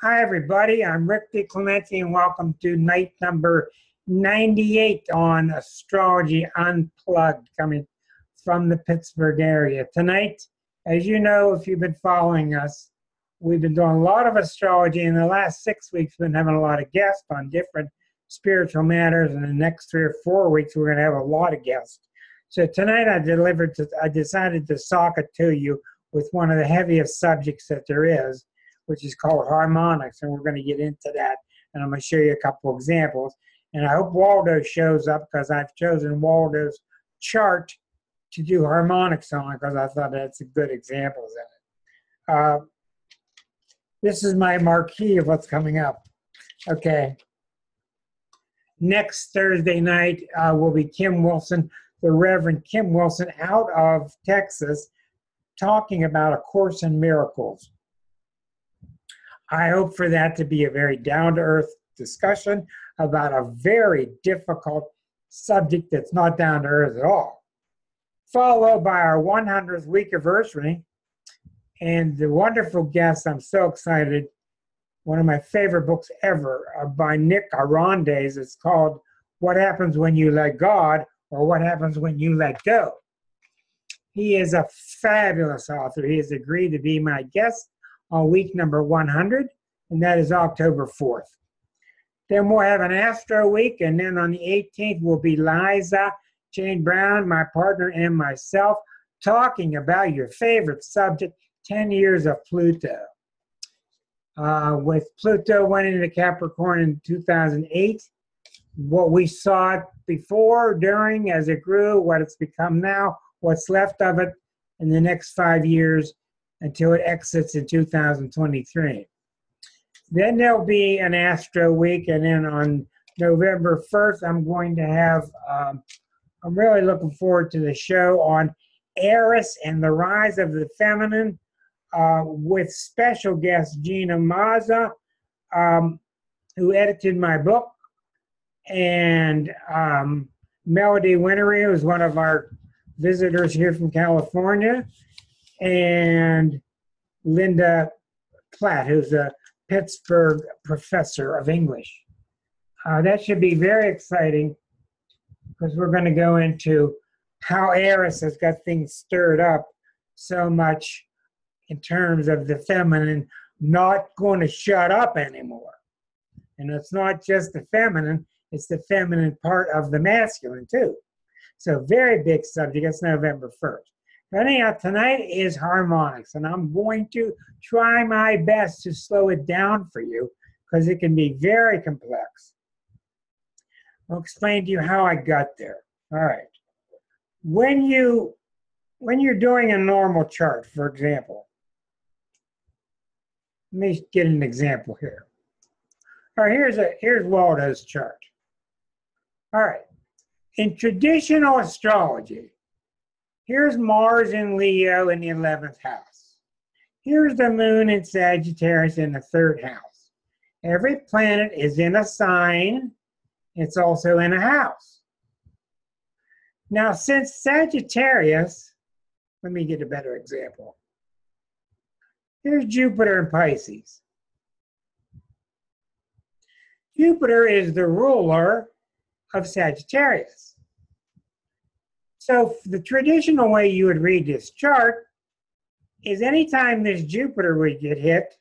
Hi, everybody. I'm Rick DiClemente, and welcome to night number 98 on Astrology Unplugged, coming from the Pittsburgh area. Tonight, as you know, if you've been following us, we've been doing a lot of astrology. In the last 6 weeks, we've been having a lot of guests on different spiritual matters, and the next 3 or 4 weeks, we're going to have a lot of guests. So tonight, I decided to sock it to you with one of the heaviest subjects that there is, which is called harmonics, and we're going to get into that, and I'm going to show you a couple examples. And I hope Waldo shows up, because I've chosen Waldo's chart to do harmonics on, because I thought that's a good example of it. This is my marquee of what's coming up. Okay. Next Thursday night will be Kim Wilson, the Reverend Kim Wilson, out of Texas, talking about A Course in Miracles. I hope for that to be a very down-to-earth discussion about a very difficult subject that's not down-to-earth at all. Followed by our 100th week anniversary, and the wonderful guest, I'm so excited, one of my favorite books ever by Nick Arondes. It's called What Happens When You Let God, or What Happens When You Let Go. He is a fabulous author. He has agreed to be my guest on week number 100, and that is October 4th. Then we'll have an Astro Week, and then on the 18th will be Liza Jane Brown, my partner, and myself talking about your favorite subject, 10 years of Pluto. With Pluto went into Capricorn in 2008, what we saw before, during, as it grew, what it's become now, what's left of it in the next 5 years, until it exits in 2023. Then there'll be an Astro Week, and then on November 1st, I'm going to have, I'm really looking forward to the show on Eris and the Rise of the Feminine, with special guest Gina Mazza, who edited my book, and Melody Winnery, who's one of our visitors here from California, and Linda Platt, who's a Pittsburgh professor of English. That should be very exciting, because we're going to go into how Eris has got things stirred up so much in terms of the feminine not going to shut up anymore. And it's not just the feminine, it's the feminine part of the masculine too. So very big subject. It's November 1st. Anyhow, tonight is harmonics, and I'm going to try my best to slow it down for you, because it can be very complex. I'll explain to you how I got there. All right. When you're doing a normal chart, for example, let me get an example here. All right, here's Waldo's chart. All right. In traditional astrology, here's Mars in Leo in the 11th house. Here's the moon in Sagittarius in the 3rd house. Every planet is in a sign. It's also in a house. Now, since Sagittarius, let me get a better example. Here's Jupiter in Pisces. Jupiter is the ruler of Sagittarius. So the traditional way you would read this chart is anytime this Jupiter would get hit,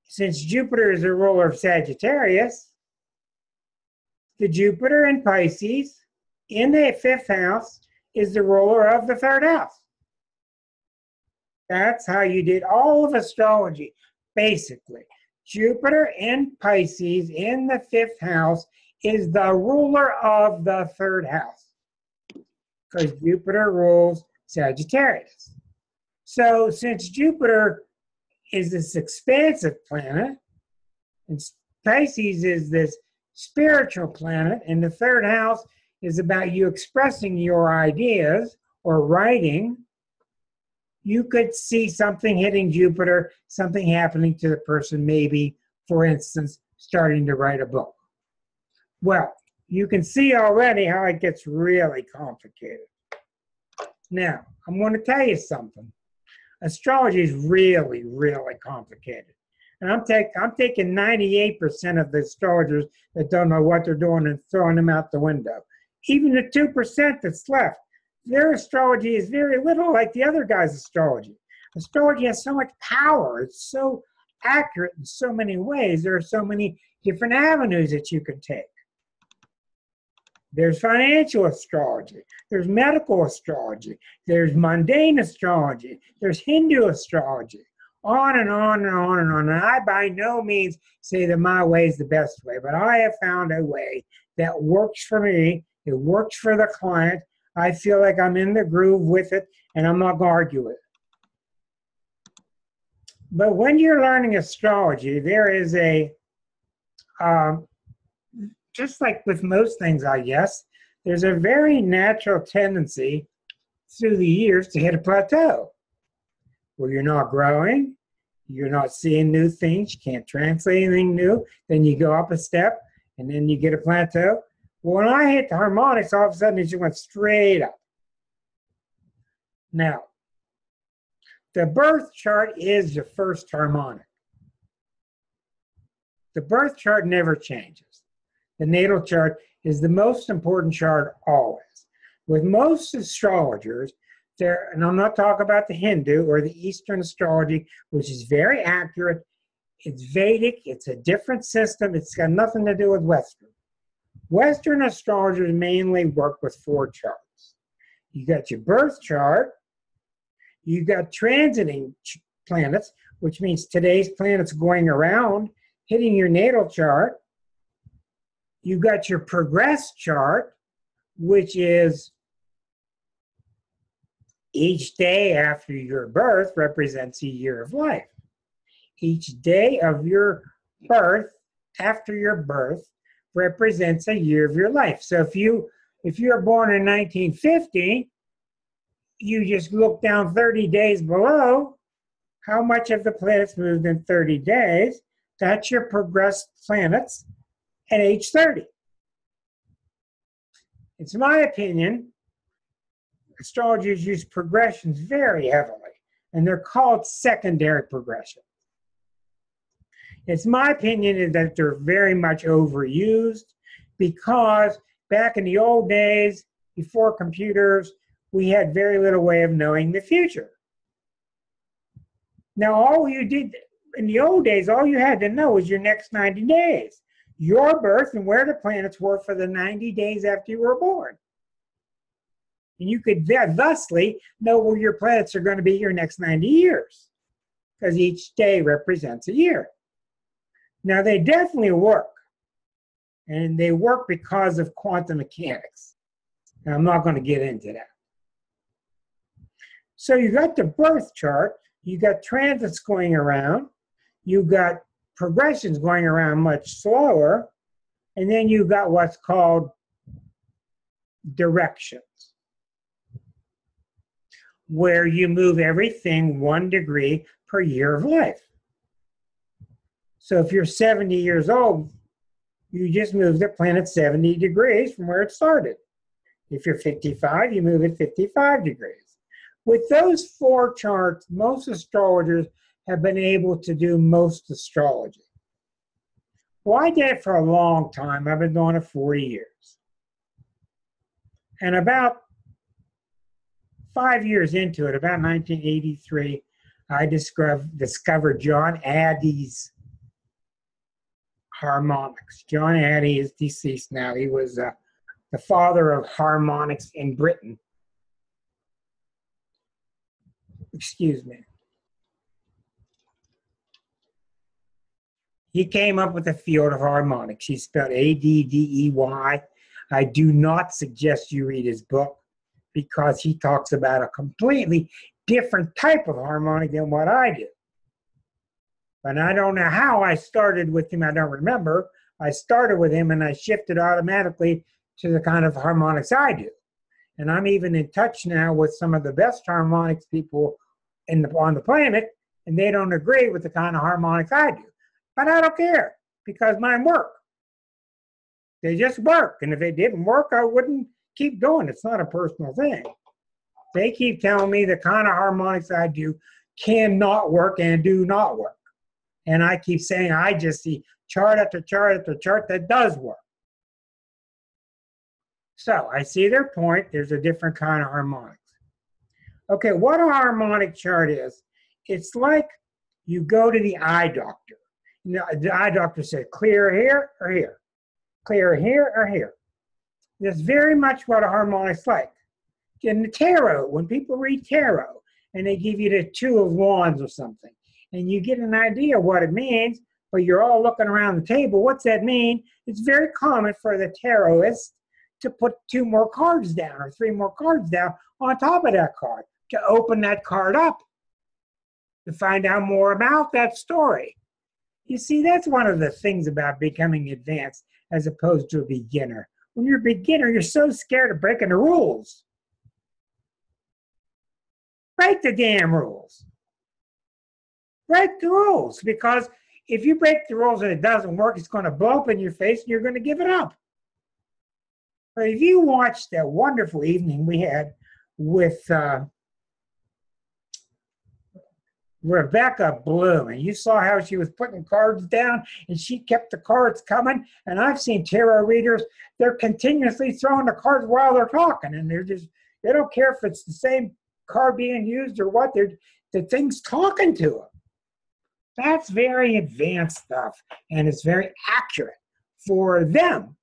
since Jupiter is the ruler of Sagittarius, the Jupiter in Pisces in the 5th house is the ruler of the 3rd house. That's how you did all of astrology, basically. Jupiter in Pisces in the 5th house is the ruler of the 3rd house, because Jupiter rules Sagittarius. So since Jupiter is this expansive planet, and Pisces is this spiritual planet, and the 3rd house is about you expressing your ideas or writing, you could see something hitting Jupiter, something happening to the person, maybe, for instance, starting to write a book. Well, you can see already how it gets really complicated. Now, I'm going to tell you something. Astrology is really, really complicated. And I'm taking 98% of the astrologers that don't know what they're doing and throwing them out the window. Even the 2% that's left, their astrology is very little like the other guy's astrology. Astrology has so much power. It's so accurate in so many ways. There are so many different avenues that you can take. There's financial astrology. There's medical astrology. There's mundane astrology. There's Hindu astrology. On and on and on and on. And I by no means say that my way is the best way, but I have found a way that works for me. It works for the client. I feel like I'm in the groove with it, and I'm not going to argue with it. But when you're learning astrology, there is a, just like with most things, I guess, there's a very natural tendency through the years to hit a plateau where you're not growing, you're not seeing new things, you can't translate anything new, then you go up a step, and then you get a plateau. Well, when I hit the harmonics, all of a sudden it just went straight up. Now, the birth chart is the first harmonic. The birth chart never changes. The natal chart is the most important chart always. With most astrologers, and I'm not talking about the Hindu or the Eastern astrology, which is very accurate. It's Vedic. It's a different system. It's got nothing to do with Western. Western astrologers mainly work with 4 charts. You got your birth chart. You got transiting planets, which means today's planets going around, hitting your natal chart. You got your progress chart, which is each day after your birth represents a year of life. Each day of your birth, after your birth, represents a year of your life. So if you were born in 1950, you just look down 30 days below, how much of the planets moved in 30 days. That's your progressed planets at age 30. It's my opinion, astrologers use progressions very heavily, and they're called secondary progressions. It's my opinion that they're very much overused because back in the old days, before computers, we had very little way of knowing the future. Now, all you did in the old days, all you had to know was your next 90 days, your birth and where the planets were for the 90 days after you were born. And you could thusly know where your planets are going to be your next 90 years because each day represents a year. Now, they definitely work, and they work because of quantum mechanics. And I'm not going to get into that. So you got the birth chart, you got transits going around, you got progressions going around much slower, and then you got what's called directions, where you move everything 1 degree per year of life. So if you're 70 years old, you just move the planet 70 degrees from where it started. If you're 55, you move it 55 degrees. With those 4 charts, most astrologers have been able to do most astrology. Well, I did it for a long time. I've been doing it 40 years. And about 5 years into it, about 1983, I discovered John Addy's Harmonics. John Addy is deceased now. He was the father of harmonics in Britain. Excuse me. He came up with the field of harmonics. He spelled A-D-D-E-Y. I do not suggest you read his book because he talks about a completely different type of harmonic than what I do. And I don't know how I started with him. I don't remember. I started with him and I shifted automatically to the kind of harmonics I do. And I'm even in touch now with some of the best harmonics people on the planet, and they don't agree with the kind of harmonics I do. But I don't care because mine work. They just work. And if they didn't work, I wouldn't keep going. It's not a personal thing. They keep telling me the kind of harmonics I do cannot work and do not work. And I keep saying I just see chart after chart after chart that does work. So I see their point. There's a different kind of harmonics. Okay, what a harmonic chart is, it's like you go to the eye doctor. You know, the eye doctor said, clear here or here, clear here or here. That's very much what a harmonic's like. In the tarot, when people read tarot and they give you the Two of Wands or something, and you get an idea of what it means, but you're all looking around the table, what's that mean? It's very common for the tarotist to put 2 more cards down or 3 more cards down on top of that card to open that card up to find out more about that story. You see, that's one of the things about becoming advanced as opposed to a beginner. When you're a beginner, you're so scared of breaking the rules. Break the damn rules. Break the rules, because if you break the rules and it doesn't work, it's going to blow up in your face and you're going to give it up. But if you watched that wonderful evening we had with Rebecca Bloom, and you saw how she was putting cards down and she kept the cards coming, and I've seen tarot readers, they're continuously throwing the cards while they're talking, and they don't care if it's the same card being used or what, the thing's talking to them. That's very advanced stuff, and it's very accurate for them.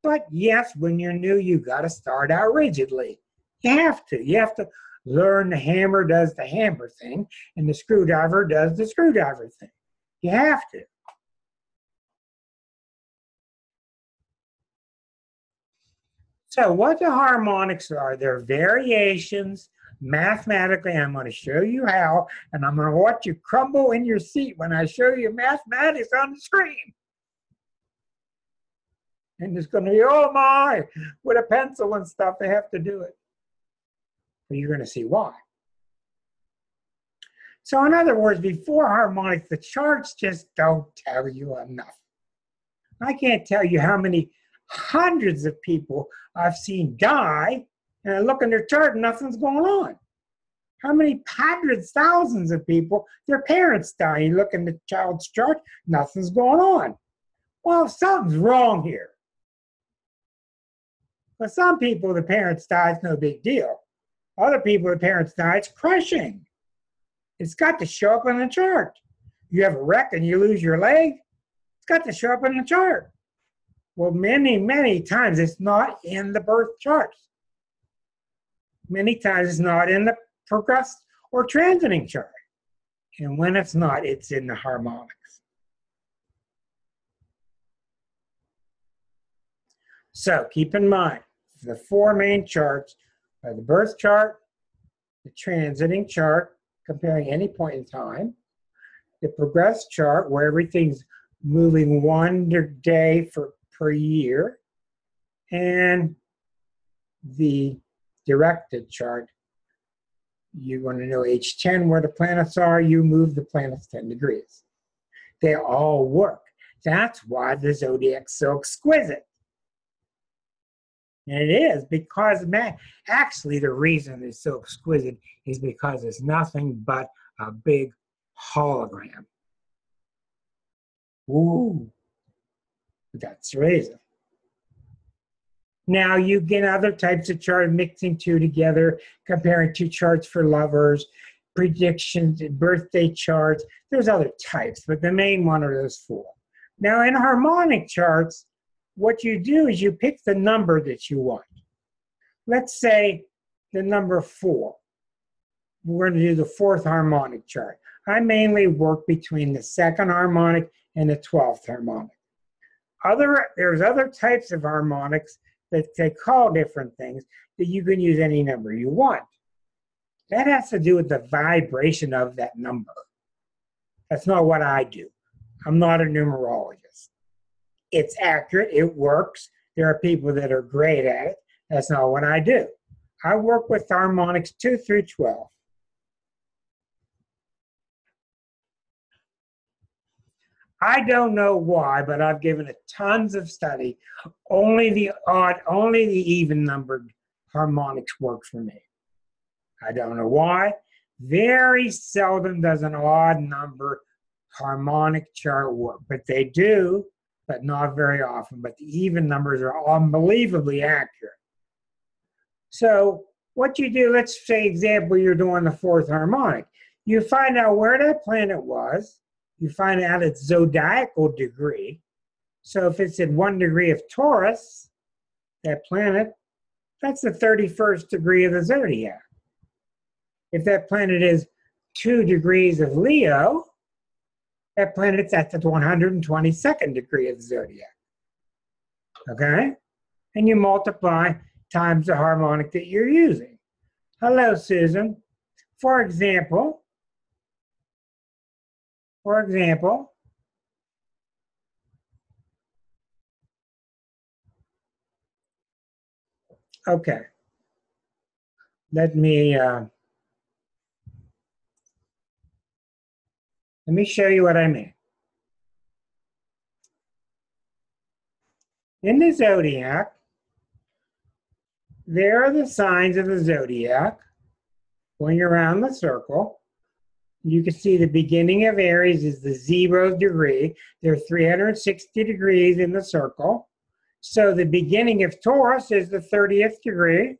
But yes, when you're new, you got to start out rigidly. You have to learn the hammer does the hammer thing, and the screwdriver does the screwdriver thing. You have to. So what the harmonics are, they're variations mathematically. I'm going to show you how, and I'm going to watch you crumble in your seat when I show you mathematics on the screen. And it's going to be, oh my, with a pencil and stuff, they have to do it. But you're going to see why. So in other words, before harmonics, the charts just don't tell you enough. I can't tell you how many hundreds of people I've seen die, and I look in their chart and nothing's going on. How many hundreds, thousands of people, their parents die, you look in the child's chart, nothing's going on. Well, something's wrong here. For some people, the parents die, it's no big deal. Other people, the parents die, it's crushing. It's got to show up on the chart. You have a wreck and you lose your leg, it's got to show up on the chart. Well, many, many times it's not in the birth charts. Many times it's not in the progressed or transiting chart. And when it's not, it's in the harmonics. So keep in mind, the 4 main charts are the birth chart, the transiting chart, comparing any point in time, the progressed chart, where everything's moving 1 day per year, and the directed chart. You want to know H10, where the planets are, you move the planets 10 degrees. They all work. That's why the zodiac's so exquisite. And it is because, actually the reason it's so exquisite is because it's nothing but a big hologram. Ooh, that's the reason. Now you get other types of charts, mixing 2 together, comparing 2 charts for lovers, predictions, birthday charts. There's other types, but the main one are those 4. Now in harmonic charts, what you do is you pick the number that you want. Let's say the number 4. We're going to do the 4th harmonic chart. I mainly work between the 2nd harmonic and the 12th harmonic. There's other types of harmonics that they call different things that you can use any number you want. That has to do with the vibration of that number. That's not what I do. I'm not a numerologist. It's accurate, it works. There are people that are great at it. That's not what I do. I work with harmonics 2 through 12. I don't know why, but I've given it tons of study. Only the odd, only the even numbered harmonics work for me. I don't know why, Very seldom does an odd number harmonic chart work, but they do, but not very often. But the even numbers are unbelievably accurate. So what you do, let's say example, you're doing the fourth harmonic. You find out where that planet was. You find out its zodiacal degree. So if it's in 1 degree of Taurus, that planet, that's the 31st degree of the zodiac. If that planet is 2 degrees of Leo, that planet's at the 122nd degree of the zodiac. Okay? And you multiply times the harmonic that you're using. Hello, Susan. For example, okay, let me show you what I mean. In the zodiac, there are the signs of the zodiac going around the circle. You can see the beginning of Aries is the 0 degree. There are 360 degrees in the circle. So the beginning of Taurus is the 30th degree.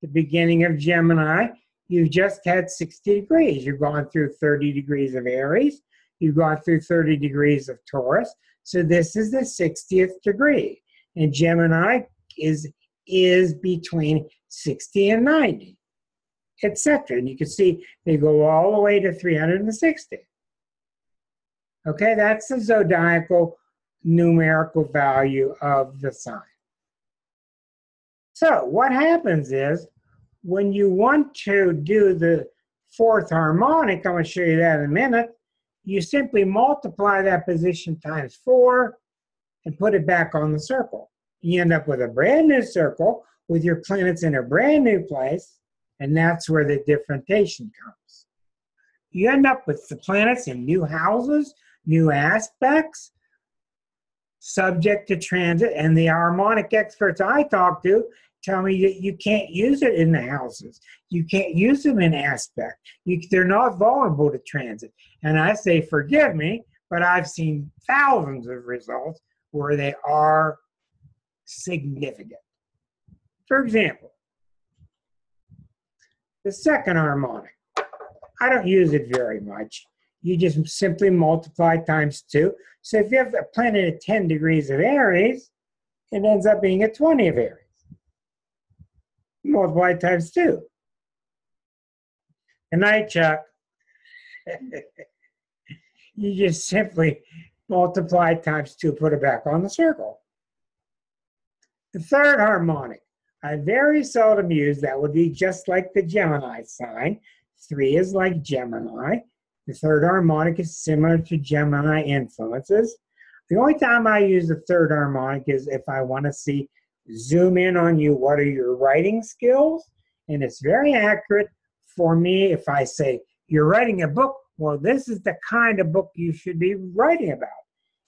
The beginning of Gemini, you just had 60 degrees. You've gone through 30 degrees of Aries. You've gone through 30 degrees of Taurus. So this is the 60th degree. And Gemini is between 60 and 90, etc. And you can see they go all the way to 360. Okay, that's the zodiacal numerical value of the sign. So what happens is when you want to do the fourth harmonic, I'm going to show you that in a minute, you simply multiply that position times 4 and put it back on the circle. You end up with a brand new circle with your planets in a brand new place, and that's where the differentiation comes. You end up with the planets in new houses, new aspects, subject to transit, and the harmonic experts I talk to tell me that you can't use it in the houses. You can't use them in aspect. They're not vulnerable to transit. And I say, forgive me, but I've seen thousands of results where they are significant. For example, the second harmonic. I don't use it very much. You just simply multiply times 2. So if you have a planet at 10 degrees of Aries, it ends up being at 20 of Aries. Multiply times 2. Good night, Chuck. You just simply multiply times 2, put it back on the circle. The third harmonic, I very seldom use. That would be just like the Gemini sign. 3 is like Gemini. The third harmonic is similar to Gemini influences. The only time I use the third harmonic is if I want to zoom in on you, what are your writing skills? And it's very accurate for me if I say, you're writing a book, well, this is the kind of book you should be writing about.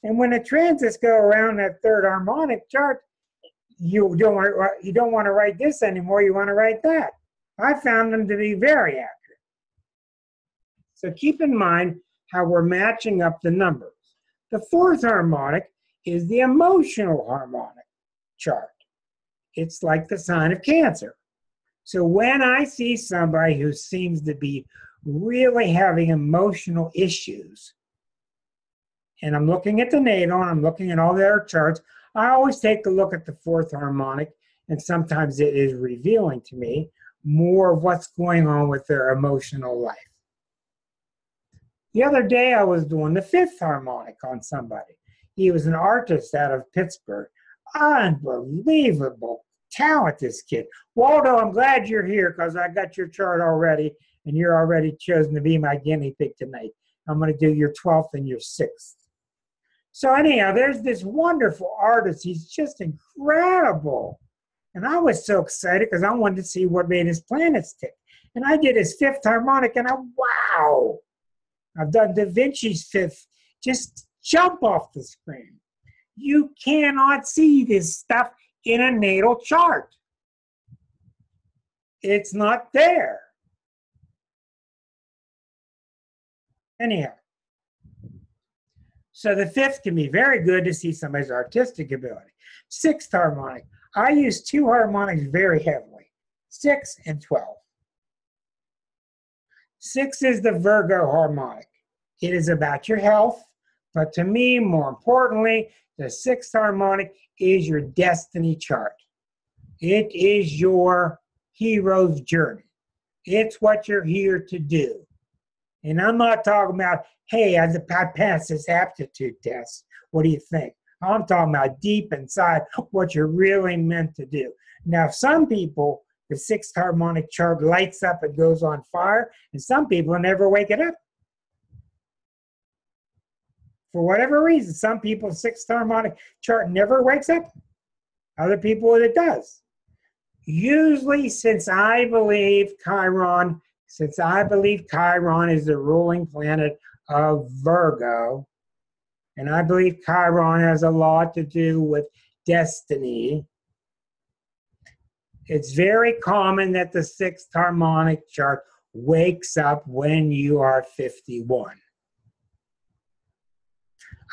And when the transits go around that third harmonic chart, you don't want to write this anymore, you want to write that. I found them to be very accurate. So keep in mind how we're matching up the numbers. The fourth harmonic is the emotional harmonic chart. It's like the sign of Cancer. So when I see somebody who seems to be really having emotional issues, and I'm looking at the natal and I'm looking at all their charts, I always take a look at the fourth harmonic, and sometimes it is revealing to me more of what's going on with their emotional life. The other day I was doing the fifth harmonic on somebody. He was an artist out of Pittsburgh. Unbelievable talent, this kid. Waldo, I'm glad you're here because I got your chart already, and you're already chosen to be my guinea pig tonight. I'm going to do your 12th and your 6th. So anyhow, there's this wonderful artist. He's just incredible. And I was so excited because I wanted to see what made his planets tick. And I did his fifth harmonic, and wow. I've done Da Vinci's fifth. Just jump off the screen. You cannot see this stuff in a natal chart. It's not there. Anyhow, so the fifth can be very good to see somebody's artistic ability. Sixth harmonic. I use two harmonics very heavily, 6 and 12. 6 is the Virgo harmonic. It is about your health, but to me, more importantly, the sixth harmonic is your destiny chart. It is your hero's journey. It's what you're here to do. And I'm not talking about, hey, I passed this aptitude test. What do you think? I'm talking about deep inside what you're really meant to do. Now, some people, the sixth harmonic chart lights up and goes on fire, and some people never wake it up. For whatever reason, some people's sixth harmonic chart never wakes up. Other people, it does. Usually, since I believe Chiron is the ruling planet of Virgo, and I believe Chiron has a lot to do with destiny, it's very common that the sixth harmonic chart wakes up when you are 51.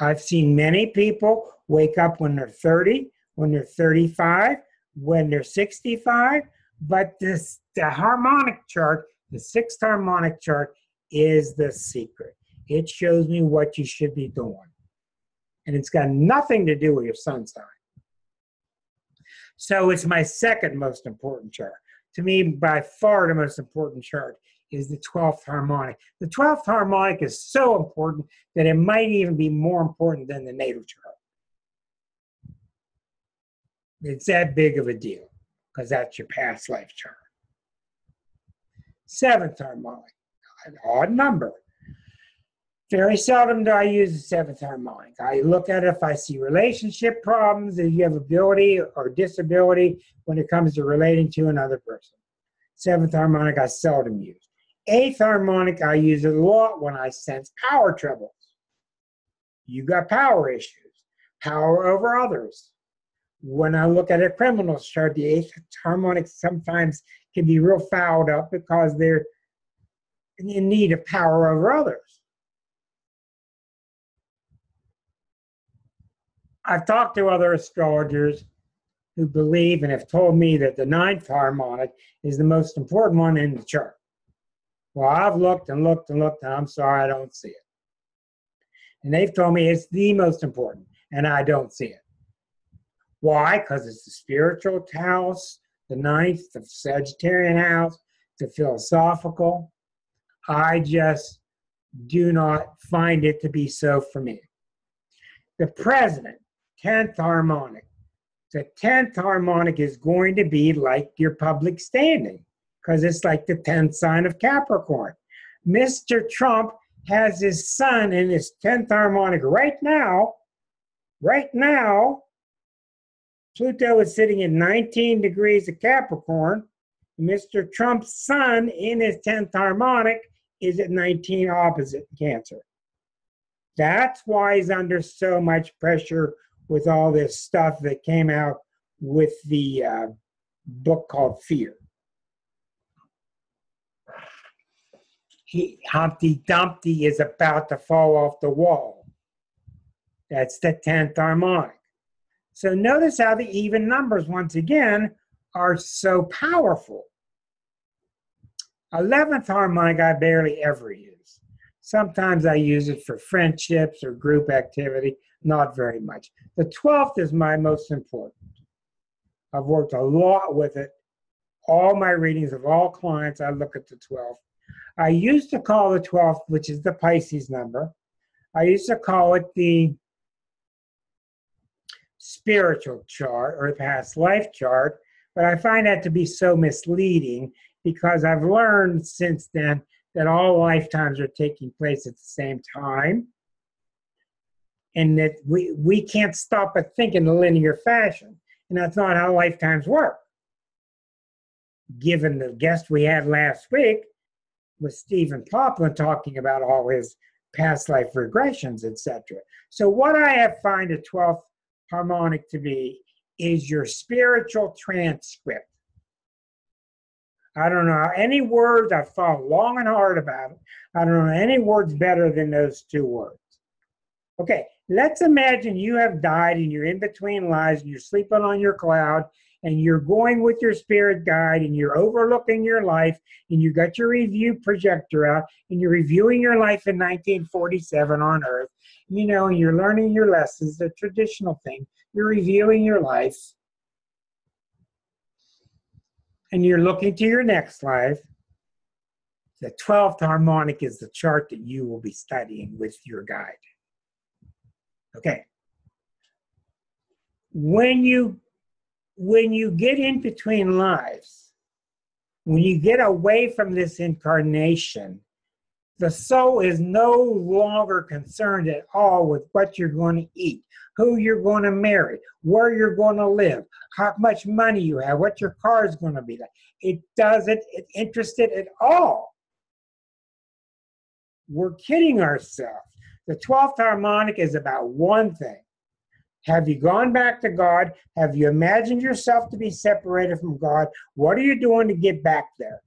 I've seen many people wake up when they're 30, when they're 35, when they're 65, but the harmonic chart, the sixth harmonic chart, is the secret. It shows me what you should be doing. And it's got nothing to do with your sun sign. So it's my second most important chart. To me, by far the most important chart is the 12th harmonic. The 12th harmonic is so important that it might even be more important than the natal chart. It's that big of a deal because that's your past life chart. Seventh harmonic, an odd number. Very seldom do I use the seventh harmonic. I look at it if I see relationship problems, if you have ability or disability when it comes to relating to another person. Seventh harmonic I seldom use. Eighth harmonic I use it a lot when I sense power troubles. You got power issues, power over others. When I look at a criminal's chart, the eighth harmonic sometimes can be real fouled up because they're in need of power over others. I've talked to other astrologers who believe and have told me that the ninth harmonic is the most important one in the chart. Well, I've looked and looked and looked, and I'm sorry, I don't see it. And they've told me it's the most important, and I don't see it. Why? Because it's the spiritual house, the ninth, the Sagittarian house, the philosophical. I just do not find it to be so for me. The president, 10th harmonic. The 10th harmonic is going to be like your public standing because it's like the 10th sign of Capricorn. Mr. Trump has his sun in his 10th harmonic right now. Right now, Pluto is sitting at 19 degrees of Capricorn. Mr. Trump's sun in his 10th harmonic is at 19 opposite Cancer. That's why he's under so much pressure with all this stuff that came out with the book called Fear. Humpty Dumpty is about to fall off the wall. That's the 10th harmonic. So notice how the even numbers, once again, are so powerful. 11th harmonic I barely ever use. Sometimes I use it for friendships or group activity, not very much. The 12th is my most important. I've worked a lot with it. All my readings of all clients, I look at the 12th. I used to call the 12th, which is the Pisces number, I used to call it the spiritual chart or the past life chart, but I find that to be so misleading because I've learned since then that all lifetimes are taking place at the same time and that we can't stop but think in a linear fashion. And that's not how lifetimes work. Given the guest we had last week with Stephen Poplin talking about all his past life regressions, etc. So what I have find a 12th harmonic to be is your spiritual transcript. I don't know any words. I've thought long and hard about it. I don't know any words better than those two words. Okay, let's imagine you have died and you're in between lives and you're sleeping on your cloud and you're going with your spirit guide and you're overlooking your life and you got your review projector out and you're reviewing your life in 1947 on Earth. You know, and you're learning your lessons, the traditional thing. You're reviewing your life. And you're looking to your next life. The 12th harmonic is the chart that you will be studying with your guide. Okay. When you get in between lives, when you get away from this incarnation, the soul is no longer concerned at all with what you're going to eat, who you're going to marry, where you're going to live, how much money you have, what your car is going to be like. It doesn't interest it at all. We're kidding ourselves. The 12th harmonic is about one thing. Have you gone back to God? Have you imagined yourself to be separated from God? What are you doing to get back there?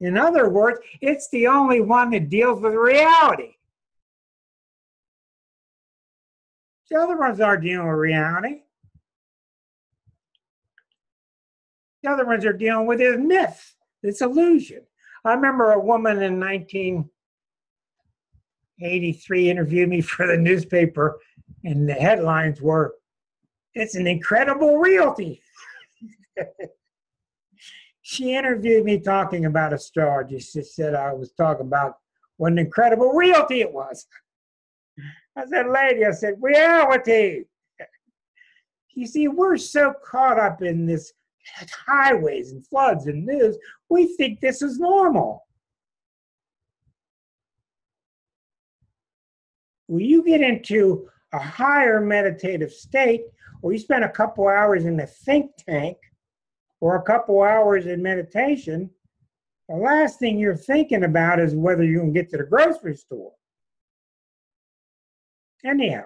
In other words, it's the only one that deals with reality. The other ones aren't dealing with reality. The other ones are dealing with this myth, this illusion. I remember a woman in 1983 interviewed me for the newspaper, and the headlines were, "It's an incredible realty." She interviewed me talking about astrology. She said I was talking about what an incredible realty it was. I said, "Lady," I said, "reality." You see, we're so caught up in this highways and floods and news, we think this is normal. When you get into a higher meditative state, or you spend a couple hours in the think tank, or a couple hours in meditation, the last thing you're thinking about is whether you can get to the grocery store. Anyhow,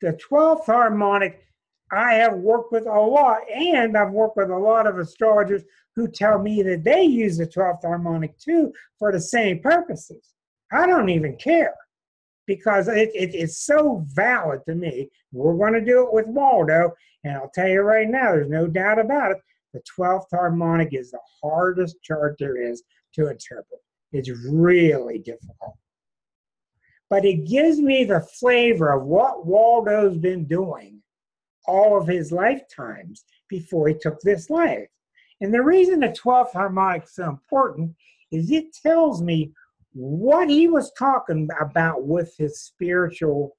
the 12th harmonic, I have worked with a lot, and I've worked with a lot of astrologers who tell me that they use the 12th harmonic too for the same purposes. I don't even care, because it's so valid to me. We're going to do it with Waldo, and I'll tell you right now, there's no doubt about it. The 12th harmonic is the hardest chart there is to interpret. It's really difficult. But it gives me the flavor of what Waldo's been doing all of his lifetimes before he took this life. And the reason the 12th harmonic is so important is it tells me what he was talking about with his spiritual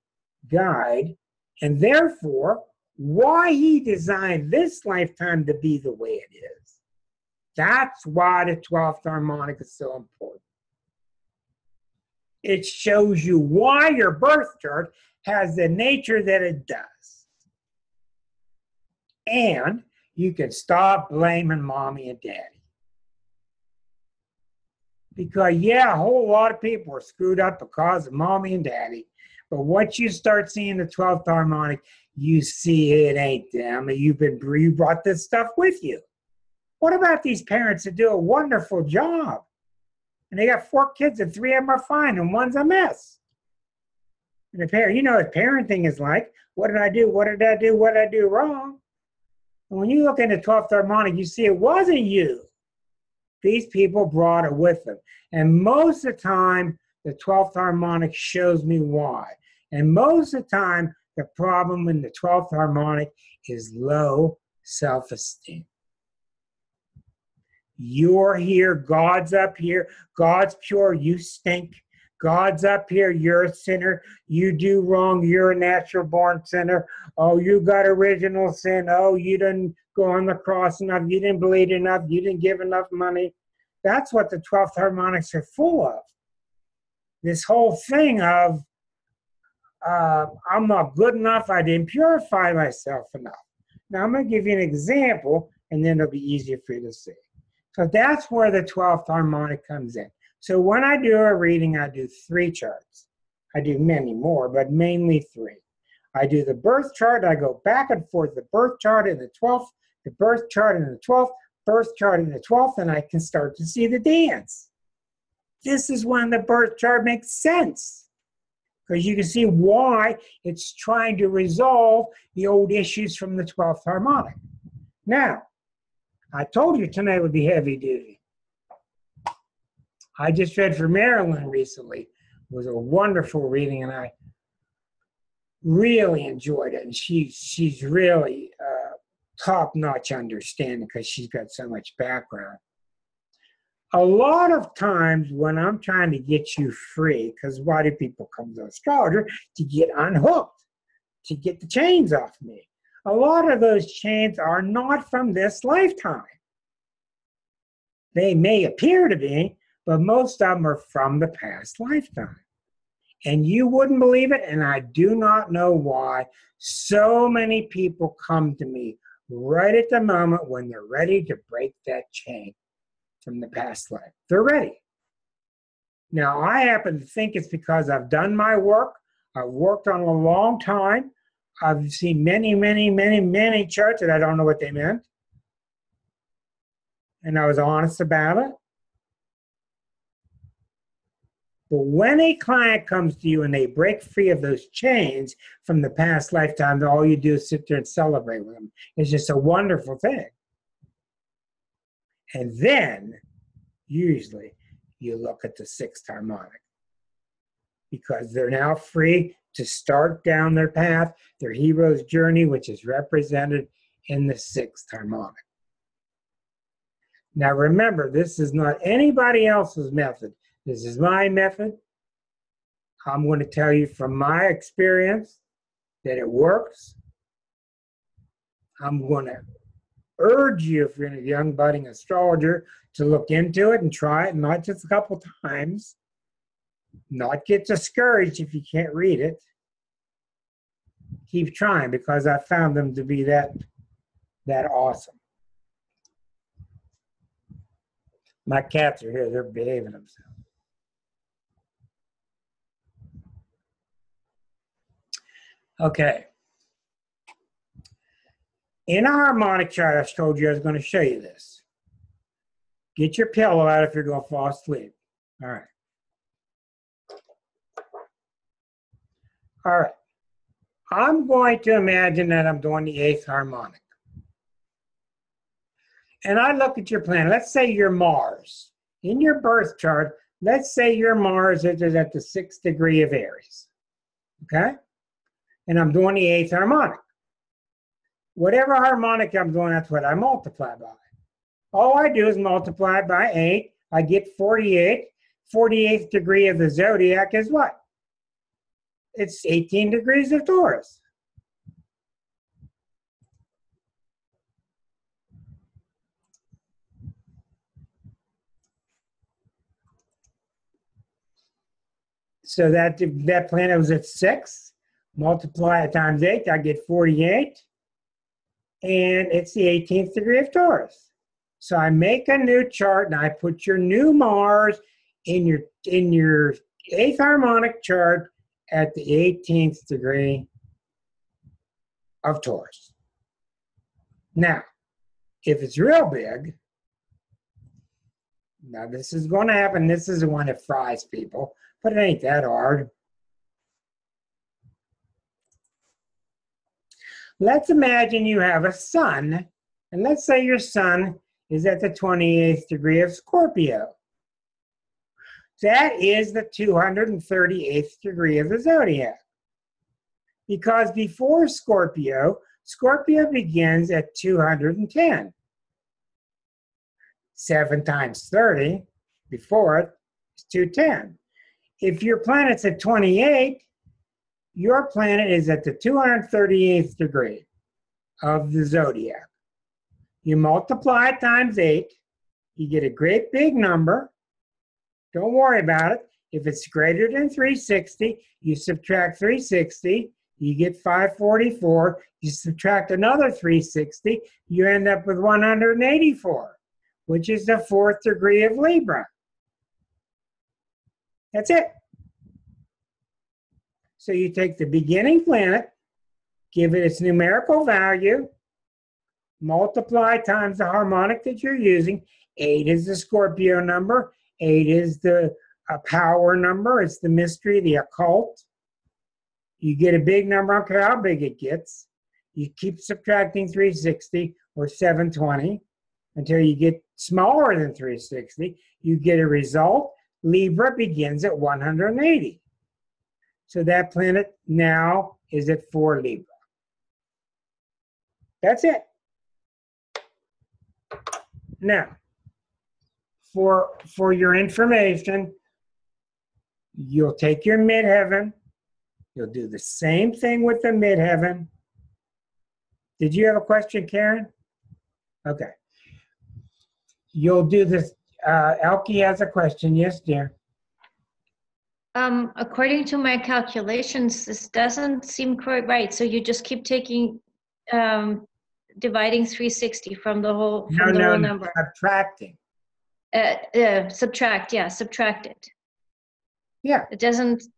guide, and therefore why he designed this lifetime to be the way it is. That's why the 12th harmonic is so important. It shows you why your birth chart has the nature that it does. And you can stop blaming mommy and daddy. Because, yeah, a whole lot of people are screwed up because of mommy and daddy. But once you start seeing the 12th harmonic, you see it ain't them. You brought this stuff with you. What about these parents that do a wonderful job? And they got 4 kids and 3 of them are fine and one's a mess. And the parent, you know what parenting is like. What did I do? What did I do? What did I do wrong? And when you look at the 12th harmonic, you see it wasn't you. These people brought it with them. And most of the time, the 12th harmonic shows me why. And most of the time, the problem in the 12th harmonic is low self-esteem. You're here, God's up here, God's pure, you stink. God's up here, you're a sinner, you do wrong, you're a natural born sinner. Oh, you got original sin. Oh, you didn't go on the cross enough, you didn't bleed enough, you didn't give enough money. That's what the 12th harmonics are full of. This whole thing of, I'm not good enough, I didn't purify myself enough. Now, I'm going to give you an example, and then it'll be easier for you to see. So that's where the 12th harmonic comes in. So when I do a reading, I do 3 charts. I do many more, but mainly 3. I do the birth chart. I go back and forth, the birth chart and the 12th, the birth chart and the 12th, birth chart in the 12th, and I can start to see the dance. This is when the birth chart makes sense, because you can see why it's trying to resolve the old issues from the 12th harmonic. Now, I told you tonight would be heavy duty. I just read for Marilyn recently. It was a wonderful reading, and I really enjoyed it. And she's really top-notch understanding because she's got so much background. A lot of times when I'm trying to get you free, because why do people come to astrologer? To get unhooked, to get the chains off me. A lot of those chains are not from this lifetime. They may appear to be, but most of them are from the past lifetime. And you wouldn't believe it, and I do not know why so many people come to me right at the moment when they're ready to break that chain from the past life. They're ready. Now, I happen to think it's because I've done my work. I've worked on it a long time. I've seen many, many, many, many charts that I don't know what they meant. And I was honest about it. But when a client comes to you and they break free of those chains from the past lifetime, all you do is sit there and celebrate with them. It's just a wonderful thing. And then, usually, you look at the 6th harmonic, because they're now free to start down their path, their hero's journey, which is represented in the 6th harmonic. Now remember, this is not anybody else's method. This is my method. I'm going to tell you from my experience that it works. I'm going to urge you, if you're a young budding astrologer, to look into it and try it, not just a couple times. Not get discouraged if you can't read it. Keep trying, because I found them to be that awesome. My cats are here. They're behaving themselves. Okay. In a harmonic chart, I told you I was going to show you this. Get your pillow out if you're going to fall asleep. All right. All right. I'm going to imagine that I'm doing the 8th harmonic. And I look at your planet. Let's say you're Mars. In your birth chart, let's say your Mars is at the 6th degree of Aries. Okay? And I'm doing the 8th harmonic. Whatever harmonic I'm doing, that's what I multiply by. All I do is multiply by 8. I get 48. 48th degree of the zodiac is what? It's 18 degrees of Taurus. So that planet was at 6. Multiply it times 8, I get 48. And it's the 18th degree of Taurus. So I make a new chart and I put your new Mars in your 8th harmonic chart at the 18th degree of Taurus. Now, if it's real big, now this is going to happen. This is the one that fries people, but it ain't that hard. Let's imagine you have a sun, and let's say your sun is at the 28th degree of Scorpio. That is the 238th degree of the zodiac. Because before Scorpio, Scorpio begins at 210. 7 times 30 before it is 210. If your planet's at 28, your planet is at the 238th degree of the zodiac. You multiply it times 8, you get a great big number. Don't worry about it. If it's greater than 360, you subtract 360, you get 544. You subtract another 360, you end up with 184, which is the 4th degree of Libra. That's it. So you take the beginning planet, give it its numerical value, multiply times the harmonic that you're using. 8 is the Scorpio number. 8 is the power number. It's the mystery, the occult. You get a big number, I don't care how big it gets. You keep subtracting 360 or 720 until you get smaller than 360. You get a result. Libra begins at 180. So that planet now is at 4 Libra. That's it. Now, for your information, you'll take your midheaven. You'll do the same thing with the midheaven. Did you have a question, Karen? Okay. You'll do this. Elke has a question. Yes, dear. According to my calculations, this doesn't seem quite right. So you just keep taking, dividing 360 from the whole, from the whole number. Subtracting. Subtract, yeah, subtract it. Yeah. It doesn't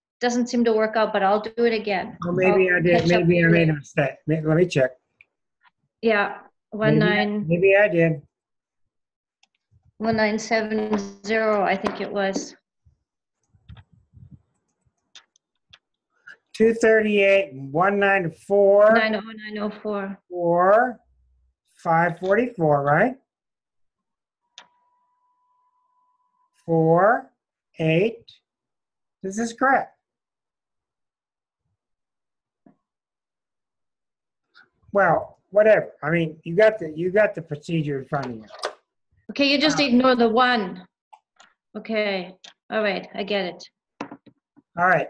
seem to work out, but I'll do it again. Well, maybe I did. Maybe I made a mistake. Let me check. Yeah, maybe I did. 1970, I think it was. 238 and 194. 90904. 4, 544, right? 4, 8. This is correct. Well, whatever. I mean, you got the procedure in front of you. Okay, you just ignore the 1. Okay, all right, I get it. All right.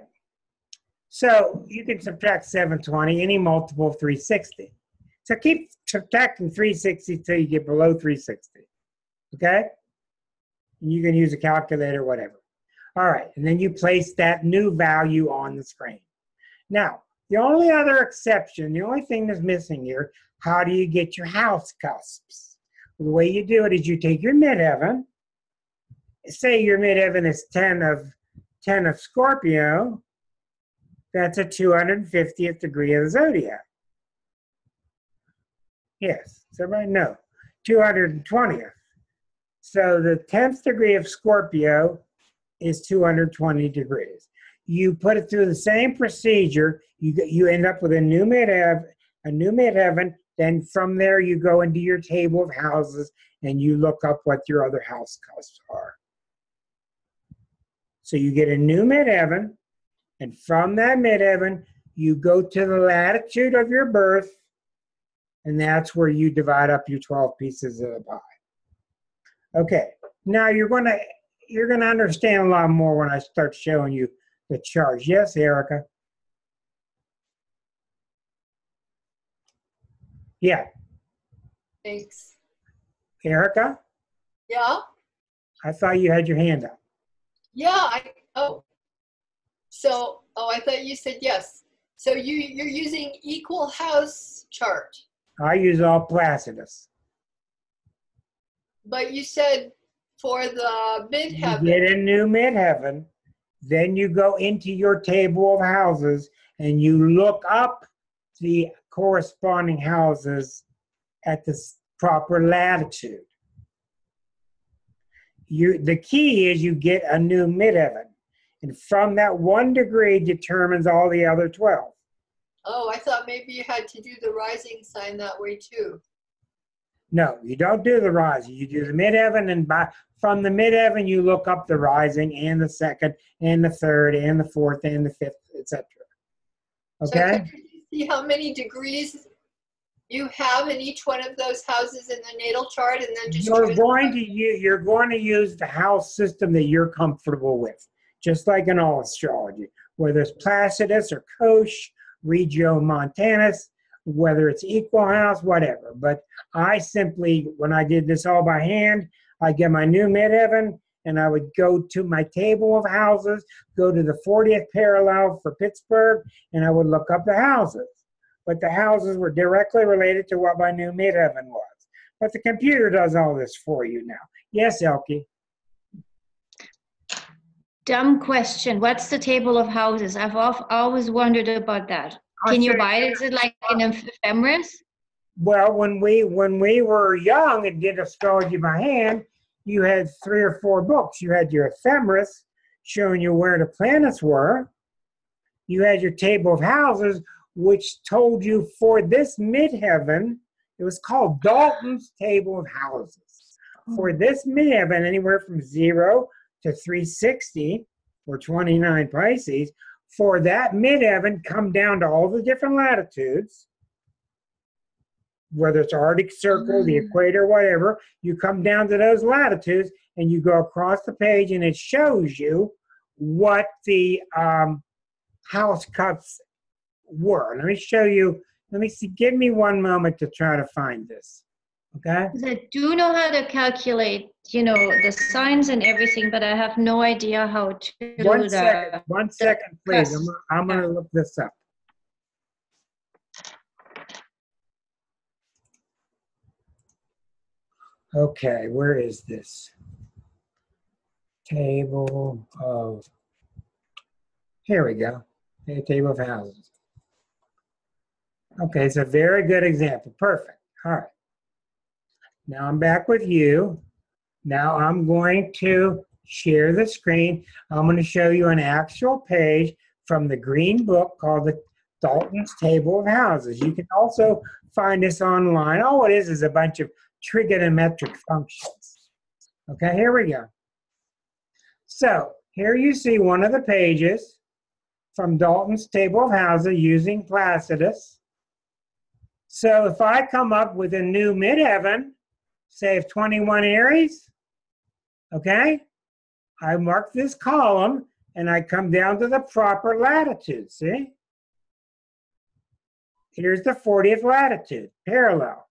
So you can subtract 720, any multiple of 360. So keep subtracting 360 till you get below 360. Okay? And you can use a calculator, whatever. All right, and then you place that new value on the screen. Now, the only other exception, the only thing that's missing here, how do you get your house cusps? Well, the way you do it is you take your midheaven. Say your midheaven is 10 of Scorpio. That's a 250th degree of the zodiac. Yes, does everybody know? 220th. So the 10th degree of Scorpio is 220 degrees. You put it through the same procedure. You end up with a new midheaven. Then from there you go into your table of houses and you look up what your other house cusps are. So you get a new midheaven, and from that midheaven you go to the latitude of your birth, and that's where you divide up your 12 pieces of the pie. Okay, now you're gonna understand a lot more when I start showing you the charts. Yes, Erica? Yeah. Thanks. Erica? Yeah? I thought you had your hand up. Yeah, I thought you said yes. So you're using equal house chart. I use all Placidus. But you said for the midheaven. You get a new midheaven, then you go into your table of houses and you look up the corresponding houses at the proper latitude. The key is you get a new midheaven, and from that 1 degree determines all the other 12. Oh, I thought maybe you had to do the rising sign that way too. No, you don't do the rising. You do the midheaven, and from the midheaven you look up the rising and the second and the third and the fourth and the fifth, etc. Okay? So could you see how many degrees you have in each one of those houses in the natal chart, and then just you're going to use the house system that you're comfortable with, just like in all astrology, whether it's Placidus or Koch, Regiomontanus, whether it's equal house, whatever. But I simply, when I did this all by hand, I get my new midheaven, and I would go to my table of houses, go to the 40th parallel for Pittsburgh, and I would look up the houses. But the houses were directly related to what my new midheaven was. But the computer does all this for you now. Yes, Elke? Dumb question. What's the table of houses? I've always wondered about that. Can you buy it? Is it like an ephemeris? Well, when we were young and did astrology by hand, you had 3 or 4 books. You had your ephemeris showing you where the planets were. You had your table of houses, which told you for this midheaven, it was called Dalton's table of houses. For this midheaven, anywhere from 0 to 360, or 29 Pisces, for that midheaven, come down to all the different latitudes, whether it's Arctic Circle, the equator, whatever, you come down to those latitudes and you go across the page and it shows you what the house cuts were. Let me show you, let me see, give me one moment to try to find this, okay? I do know how to calculate, you know, the signs and everything, but I have no idea how to do that. One second, please. I'm going to look this up. Okay, where is this? Table of, here we go. Okay, table of houses. Okay, it's a very good example. Perfect. All right. Now I'm back with you. Now I'm going to share the screen. I'm going to show you an actual page from the green book called the Dalton's Table of Houses. You can also find this online. All it is a bunch of trigonometric functions. Okay, here we go. So here you see one of the pages from Dalton's Table of Houses using Placidus. So if I come up with a new midheaven, say of 21 Aries, okay, I mark this column and I come down to the proper latitude, see? Here's the 40th latitude, parallel.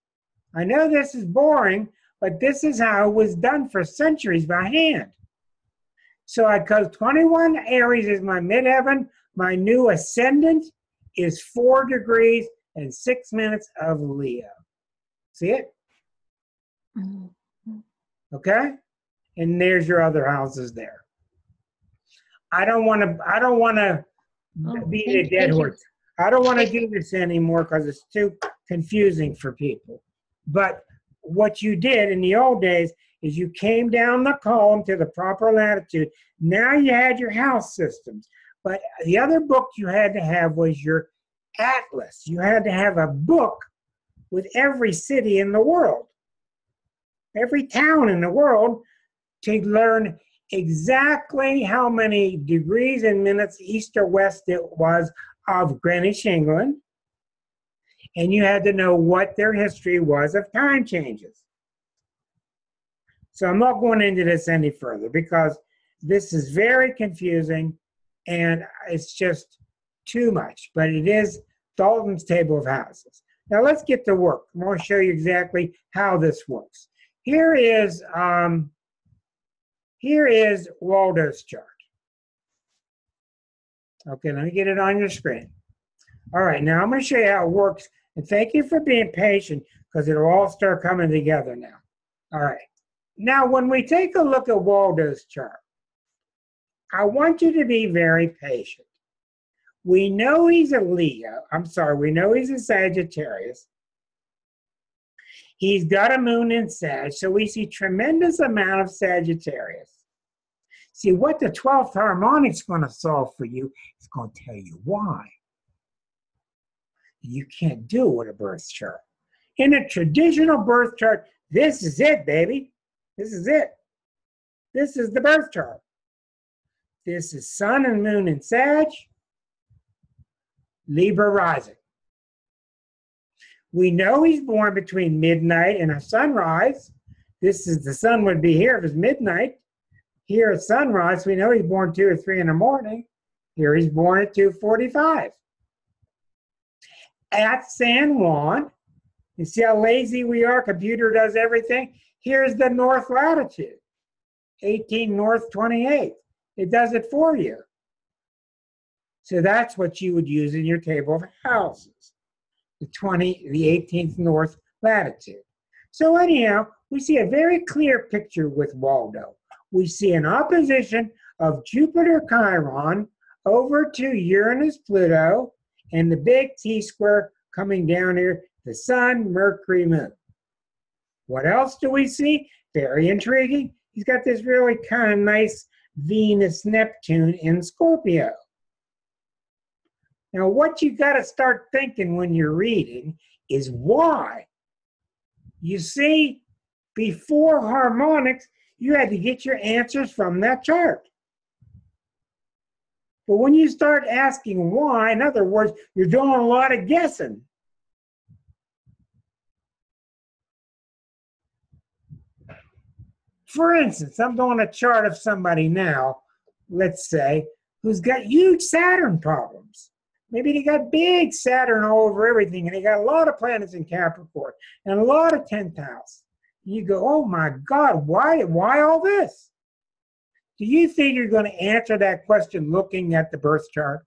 I know this is boring, but this is how it was done for centuries by hand. So I go 21 Aries is my midheaven. My new ascendant is 4 degrees and 6 minutes of Leo. See it? Okay? And there's your other houses there. I don't want to beat a dead horse. I don't want to do this anymore because it's too confusing for people. But what you did in the old days is you came down the column to the proper latitude. Now you had your house systems. But the other book you had to have was your atlas. You had to have a book with every city in the world, every town in the world, to learn exactly how many degrees and minutes east or west it was of Greenwich, England. And you had to know what their history was of time changes. So I'm not going into this any further because this is very confusing and it's just too much. But it is Dalton's Table of Houses. Now let's get to work. I'm going to show you exactly how this works. Here is Waldo's chart. Okay, let me get it on your screen. All right, now I'm going to show you how it works. And thank you for being patient because it'll all start coming together now. All right. Now, when we take a look at Waldo's chart, I want you to be very patient. We know he's a Leo. We know he's a Sagittarius. He's got a moon in Sag, so we see tremendous amount of Sagittarius. See, what the 12th harmonic is going to solve for you is going to tell you why. You can't do it with a birth chart. In a traditional birth chart, this is it, baby. This is it. This is the birth chart. This is Sun and Moon in Sag, Libra rising. We know he's born between midnight and a sunrise. This is the sun would be here if it's midnight. Here at sunrise, we know he's born 2 or 3 in the morning. Here he's born at 2:45. At San Juan, you see how lazy we are? Computer does everything. Here's the north latitude, 18 north 28. It does it for you. So that's what you would use in your table of houses, the 18th north latitude. So anyhow, we see a very clear picture with Waldo. We see an opposition of Jupiter Chiron over to Uranus Pluto and the big T-square coming down here, the Sun, Mercury, Moon. What else do we see? Very intriguing. He's got this really kind of nice Venus, Neptune in Scorpio. Now, what you got to start thinking when you're reading is why. You see, before harmonics, you had to get your answers from that chart. But when you start asking why, in other words, you're doing a lot of guessing. For instance, I'm doing a chart of somebody now, let's say, who's got huge Saturn problems. Maybe they got big Saturn all over everything, and they got a lot of planets in Capricorn and a lot of 10th house. You go, oh my God, why all this? Do you think you're going to answer that question looking at the birth chart?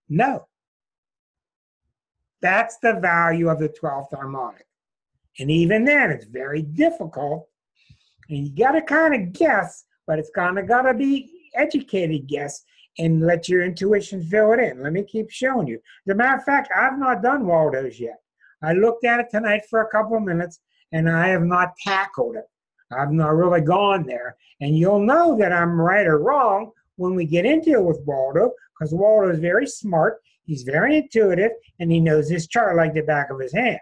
No. That's the value of the 12th harmonic. And even then, it's very difficult. And you got to kind of guess, but it's kind of got to be educated guess and let your intuition fill it in. Let me keep showing you. As a matter of fact, I've not done Waldo's yet. I looked at it tonight for a couple of minutes, and I have not tackled it. I've not really gone there. And you'll know that I'm right or wrong when we get into it with Waldo, because Waldo is very smart, he's very intuitive, and he knows his chart like the back of his hand.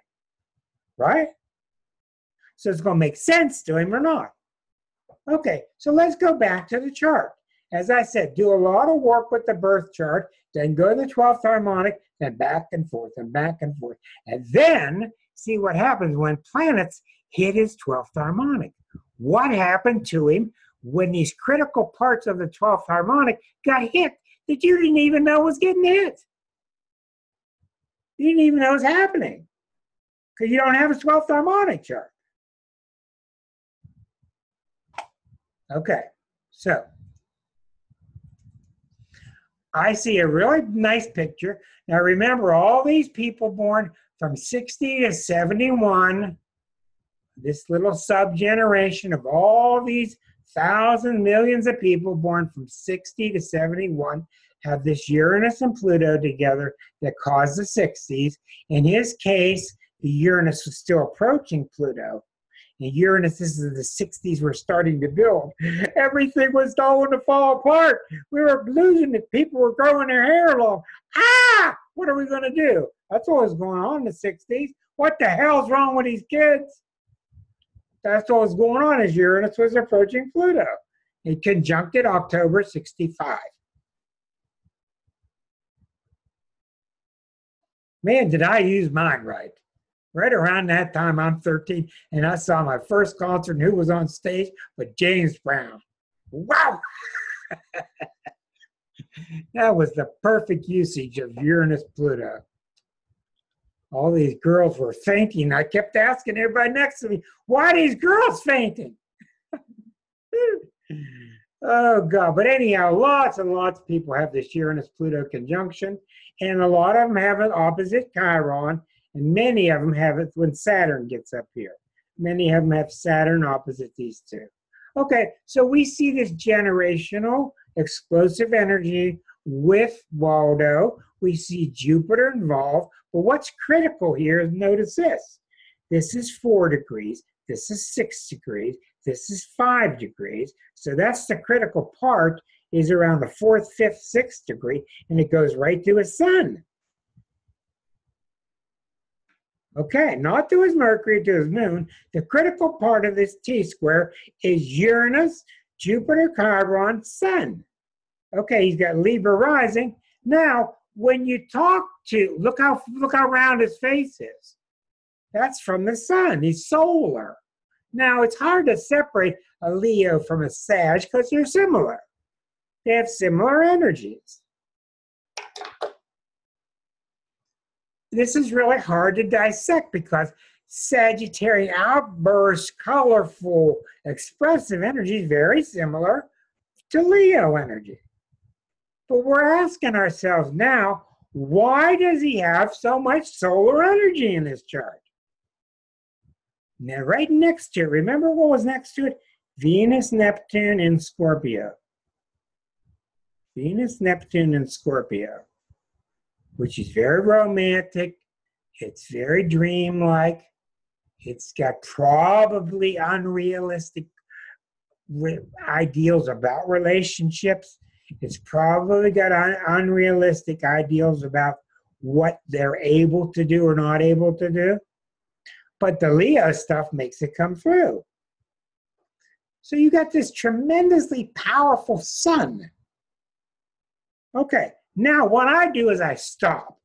Right? So it's going to make sense to him or not. Okay, so let's go back to the chart. As I said, do a lot of work with the birth chart, then go to the 12th harmonic, then back and forth and back and forth. And then see what happens when planets hit his 12th harmonic. What happened to him when these critical parts of the 12th harmonic got hit that you didn't even know was getting hit? You didn't even know it was happening because you don't have a 12th harmonic chart. Okay, so I see a really nice picture. Now remember, all these people born from 60 to 71, this little sub-generation of all these thousands, millions of people born from 60 to 71 have this Uranus and Pluto together that caused the 60s. In his case, the Uranus was still approaching Pluto. And Uranus, this is the 60s, were starting to build. Everything was going to fall apart. We were losing it. People were growing their hair long. Ah! What are we going to do? That's what was going on in the 60s. What the hell's wrong with these kids? That's what was going on as Uranus was approaching Pluto. It conjuncted October 65. Man, did I use mine right. Right around that time, I'm 13, and I saw my first concert, and who was on stage but James Brown. Wow! That was the perfect usage of Uranus-Pluto. All these girls were fainting. I kept asking everybody next to me, why are these girls fainting? Oh, God. But anyhow, lots and lots of people have this Uranus-Pluto conjunction, and a lot of them have an opposite Chiron, and many of them have it when Saturn gets up here. Many of them have Saturn opposite these two. Okay, so we see this generational explosive energy with Waldo. We see Jupiter involved. But what's critical here is notice this. This is 4 degrees. This is 6 degrees. This is 5 degrees. So that's the critical part, is around the 4th, 5th, 6th degree, and it goes right to his sun. Okay, not to his Mercury, to his moon. The critical part of this T-square is Uranus, Jupiter, Chiron, Sun. Okay, he's got Libra rising. Now, when you talk to, look how round his face is. That's from the sun. He's solar. Now, it's hard to separate a Leo from a Sag because they're similar. They have similar energies. This is really hard to dissect because Sagittarian outbursts, colorful, expressive energy is very similar to Leo energy. But we're asking ourselves now, why does he have so much solar energy in his chart? Now, right next to it, remember what was next to it? Venus, Neptune, and Scorpio. Venus, Neptune, and Scorpio, which is very romantic It's very dreamlike. It's got probably unrealistic ideals about relationships. It's probably got unrealistic ideals about what they're able to do or not able to do. But the Leo stuff makes it come through. So you got this tremendously powerful sun. Okay, now what I do is I stop.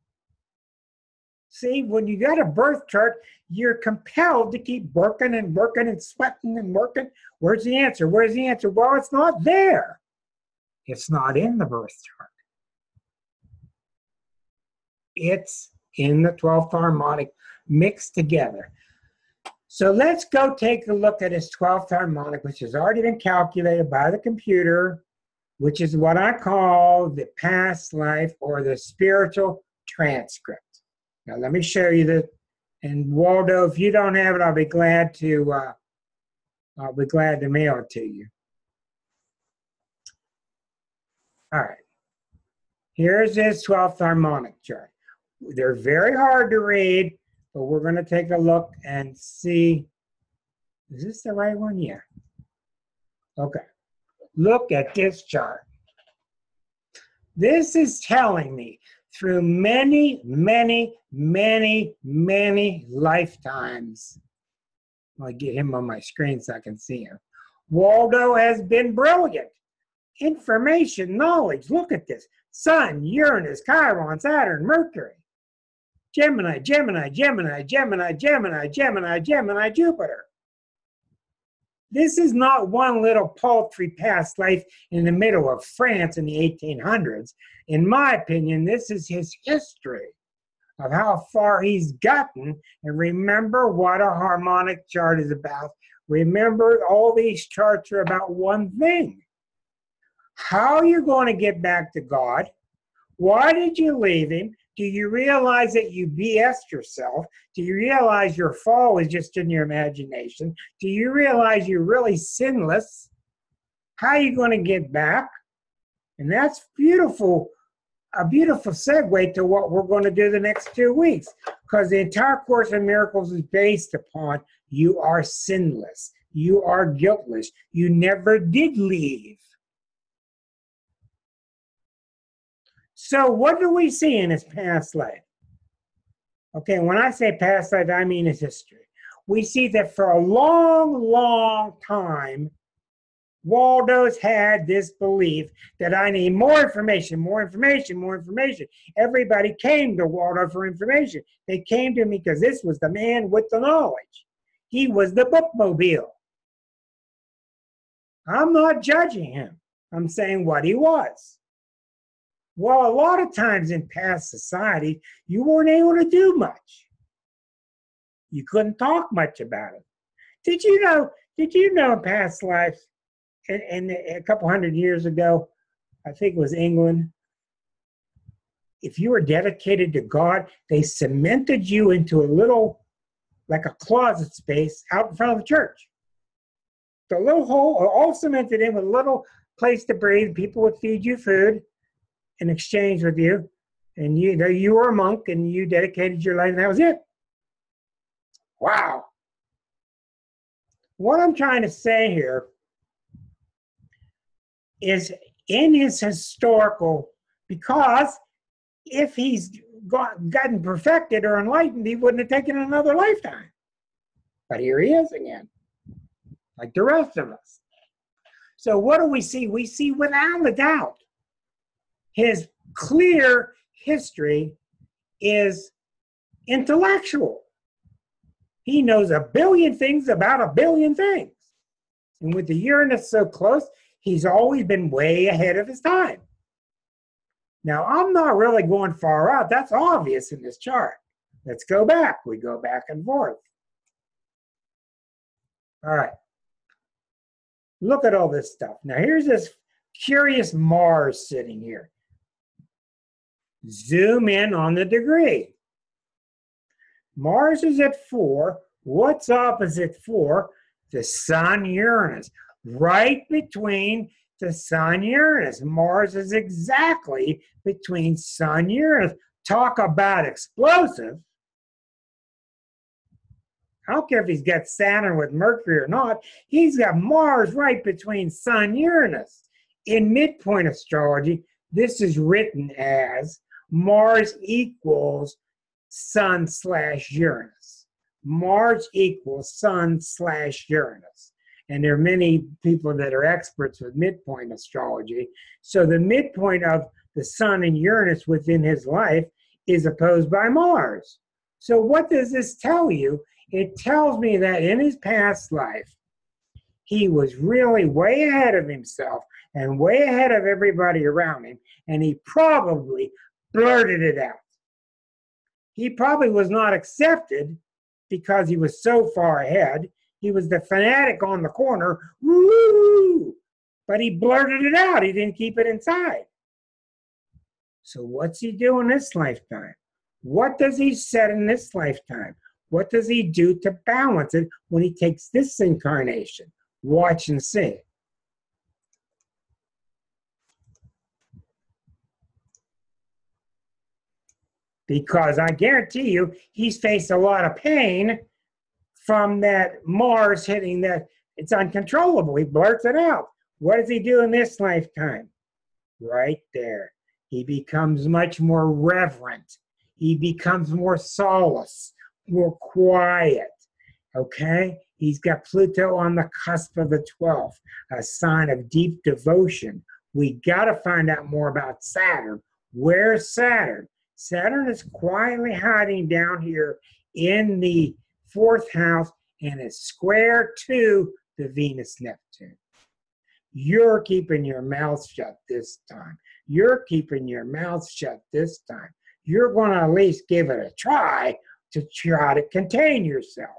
See, when you got a birth chart, you're compelled to keep working and working and sweating and working. Where's the answer? Where's the answer? Well, it's not there. It's not in the birth chart. It's in the 12th harmonic mixed together. So let's go take a look at his 12th harmonic, which has already been calculated by the computer, which is what I call the past life or the spiritual transcript. Now, let me show you this. And Waldo, if you don't have it, I'll be glad to mail it to you. All right. Here's his 12th harmonic chart. They're very hard to read, but we're going to take a look and see. Is this the right one? Yeah. Okay. Look at this chart. This is telling me through many, many, many, many lifetimes. I'll get him on my screen so I can see him. Waldo has been brilliant. Information, knowledge. Look at this. Sun, Uranus, Chiron, Saturn, Mercury. Gemini, Gemini, Gemini, Gemini, Gemini, Gemini, Gemini, Jupiter. This is not one little paltry past life in the middle of France in the 1800s. In my opinion, this is his history of how far he's gotten. And remember what a harmonic chart is about. Remember, all these charts are about one thing. How you're going to get back to God. Why did you leave him? Do you realize that you BS'd yourself? Do you realize your fall is just in your imagination? Do you realize you're really sinless? How are you going to get back? And that's beautiful, a beautiful segue to what we're going to do the next 2 weeks. Because the entire Course in Miracles is based upon you are sinless. You are guiltless. You never did leave. So what do we see in his past life? Okay, when I say past life, I mean his history. We see that for a long, long time, Waldo's had this belief that I need more information, more information, more information. Everybody came to Waldo for information. They came to me because this was the man with the knowledge. He was the bookmobile. I'm not judging him. I'm saying what he was. Well, a lot of times in past society, you weren't able to do much. You couldn't talk much about it. Did you know in past life, and a couple hundred years ago, I think it was England, if you were dedicated to God, they cemented you into a little, like a closet space out in front of the church. The little hole, all cemented in with a little place to breathe. People would feed you food in exchange with you, and you were a monk and you dedicated your life, and that was it. Wow. What I'm trying to say here is in his historical, because if he's gotten perfected or enlightened, he wouldn't have taken another lifetime. But here he is again, like the rest of us. So what do we see? We see without a doubt his clear history is intellectual. He knows a billion things about a billion things. And with the Uranus so close, he's always been way ahead of his time. Now, I'm not really going far out. That's obvious in this chart. Let's go back. We go back and forth. All right. Look at all this stuff. Now, here's this curious Mars sitting here. Zoom in on the degree. Mars is at 4. What's opposite 4? The Sun, Uranus. Right between the Sun, Uranus. Mars is exactly between Sun, Uranus. Talk about explosive. I don't care if he's got Saturn with Mercury or not. He's got Mars right between Sun, Uranus. In midpoint astrology, this is written as Mars equals Sun/Uranus. Mars equals Sun/Uranus. And there are many people that are experts with midpoint astrology. So the midpoint of the Sun and Uranus within his life is opposed by Mars. So what does this tell you? It tells me that in his past life, he was really way ahead of himself and way ahead of everybody around him, and he probably blurted it out. He probably was not accepted because he was so far ahead. He was the fanatic on the corner, woo! But he blurted it out. He didn't keep it inside. So what's he do in this lifetime? What does he set in this lifetime? What does he do to balance it when he takes this incarnation? Watch and see. Because I guarantee you, he's faced a lot of pain from that Mars hitting that. It's uncontrollable. He blurts it out. What does he do in this lifetime? Right there. He becomes much more reverent. He becomes more solace, more quiet. Okay? He's got Pluto on the cusp of the 12th, a sign of deep devotion. We got to find out more about Saturn. Where's Saturn? Saturn is quietly hiding down here in the 4th house and is square to the Venus-Neptune. You're keeping your mouth shut this time. You're keeping your mouth shut this time. You're going to at least give it a try to contain yourself.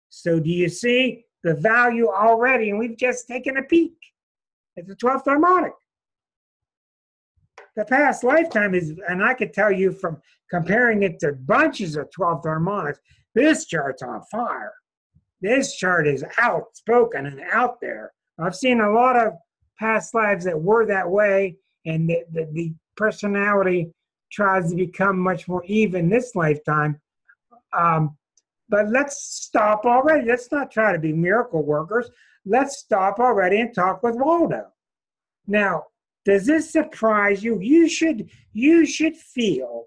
So do you see the value already? And we've just taken a peek at the 12th harmonic. The past lifetime is, and I could tell you from comparing it to bunches of 12th harmonics, this chart's on fire. This chart is outspoken and out there. I've seen a lot of past lives that were that way, and the personality tries to become much more even this lifetime. But let's stop already. Let's not try to be miracle workers. Let's stop already and talk with Waldo. Now, does this surprise you? You should feel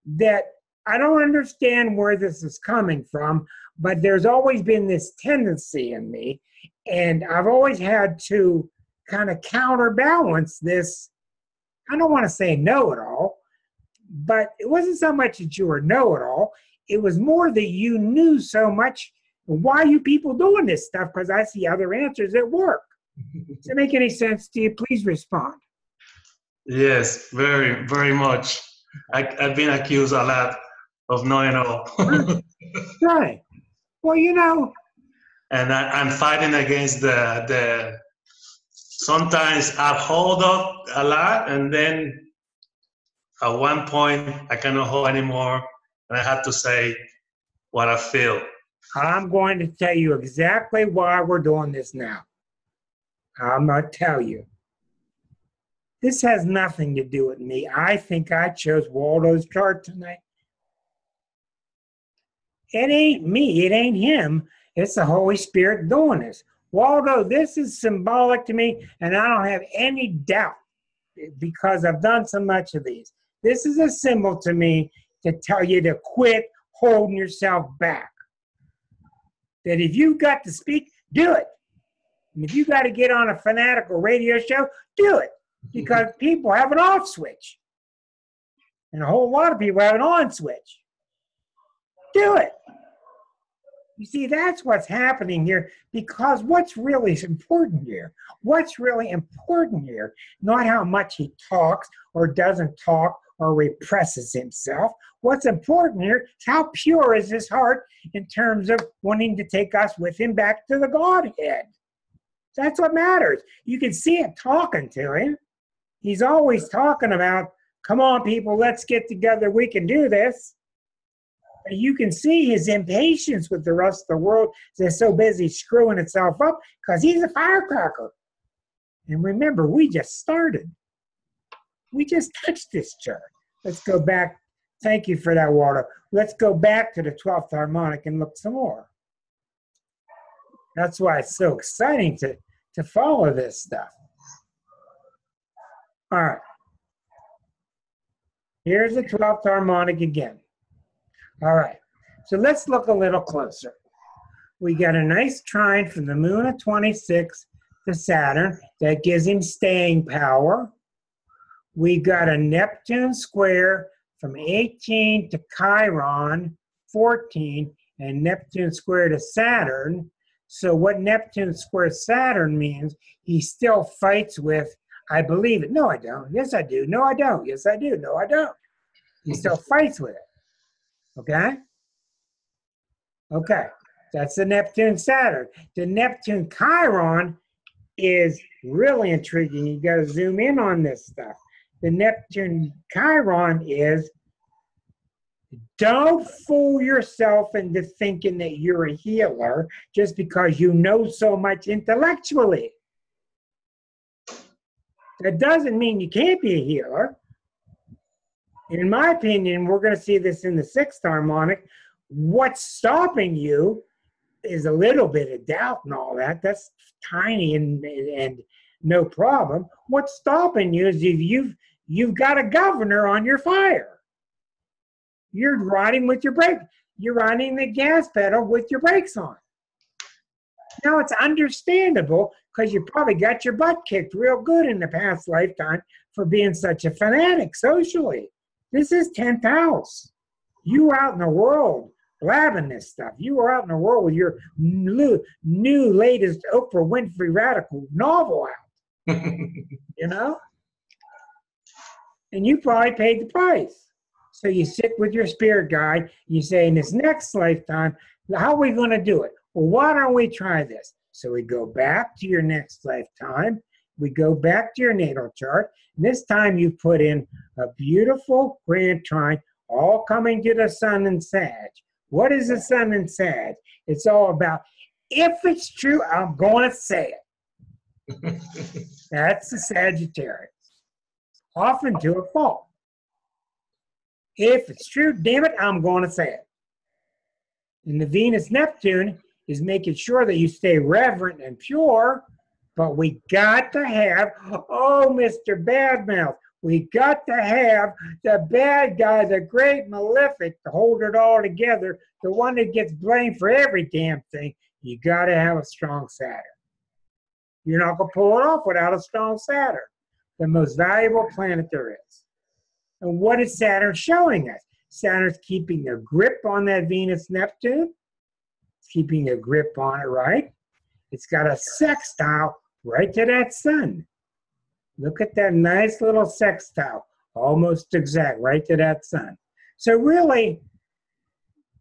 that I don't understand where this is coming from, but there's always been this tendency in me, and I've always had to kind of counterbalance this. I don't want to say know-it-all, but it wasn't so much that you were know-it-all. It was more that you knew so much. Why are you people doing this stuff? Because I see other answers that work. Does it make any sense to you? Please respond. Yes, very, very much. I've been accused a lot of knowing all. Right. Well, you know. And I'm fighting against the sometimes I hold up a lot, and then at one point I cannot hold anymore, and I have to say what I feel. I'm going to tell you exactly why we're doing this now. I'm going to tell you. This has nothing to do with me. I think I chose Waldo's chart tonight. It ain't me. It ain't him. It's the Holy Spirit doing this. Waldo, this is symbolic to me, and I don't have any doubt because I've done so much of these. This is a symbol to me to tell you to quit holding yourself back. That if you've got to speak, do it. And if you got to get on a fanatical radio show, do it. Because people have an off switch. And a whole lot of people have an on switch. Do it. You see, that's what's happening here, because what's really important here, not how much he talks or doesn't talk or represses himself. What's important here is how pure is his heart in terms of wanting to take us with him back to the Godhead. That's what matters. You can see it talking to him. He's always talking about, come on, people, let's get together. We can do this. And you can see his impatience with the rest of the world that's so busy screwing itself up because he's a firecracker. And remember, we just started. We just touched this chart. Let's go back Thank you for that, Walter. Let's go back to the 12th harmonic and look some more. That's why it's so exciting to follow this stuff. All right. Here's the 12th harmonic again. All right. So let's look a little closer. We got a nice trine from the moon at 26 to Saturn that gives him staying power. We got a Neptune square from 18 to Chiron, 14, and Neptune square to Saturn. So what Neptune square Saturn means, he still fights with, I believe it. No, I don't. Yes, I do. No, I don't. Yes, I do. No, I don't. He still fights with it. Okay? Okay. That's the Neptune Saturn. The Neptune Chiron is really intriguing. You got to zoom in on this stuff. The Neptune Chiron is, don't fool yourself into thinking that you're a healer just because you know so much intellectually. That doesn't mean you can't be a healer. In my opinion, we're going to see this in the 6th harmonic. What's stopping you is a little bit of doubt and all that. That's tiny and no problem. What's stopping you is if you've got a governor on your fire. You're riding with your brake. You're riding the gas pedal with your brakes on. Now, it's understandable because you probably got your butt kicked real good in the past lifetime for being such a fanatic socially. This is 10th house. You were out in the world blabbing this stuff. You were out in the world with your new latest Oprah Winfrey Radical novel out. You know? And you probably paid the price. So you sit with your spirit guide. You say, in this next lifetime, how are we going to do it? Well, why don't we try this? So we go back to your next lifetime. We go back to your natal chart. And this time you put in a beautiful grand trine, all coming to the sun and Sag. What is the sun and Sag? It's all about, if it's true, I'm going to say it. That's the Sagittarius. Often to a fault. If it's true, damn it, I'm going to say it. And the Venus-Neptune is making sure that you stay reverent and pure, but we got to have, oh, Mr. Badmouth, we got to have the bad guy, the great malefic, to hold it all together, the one that gets blamed for every damn thing. You got to have a strong Saturn. You're not going to pull it off without a strong Saturn, the most valuable planet there is. And what is Saturn showing us? Saturn's keeping a grip on that Venus-Neptune. It's keeping a grip on it, right? It's got a sextile right to that sun. Look at that nice little sextile, almost exact, right to that sun. So really,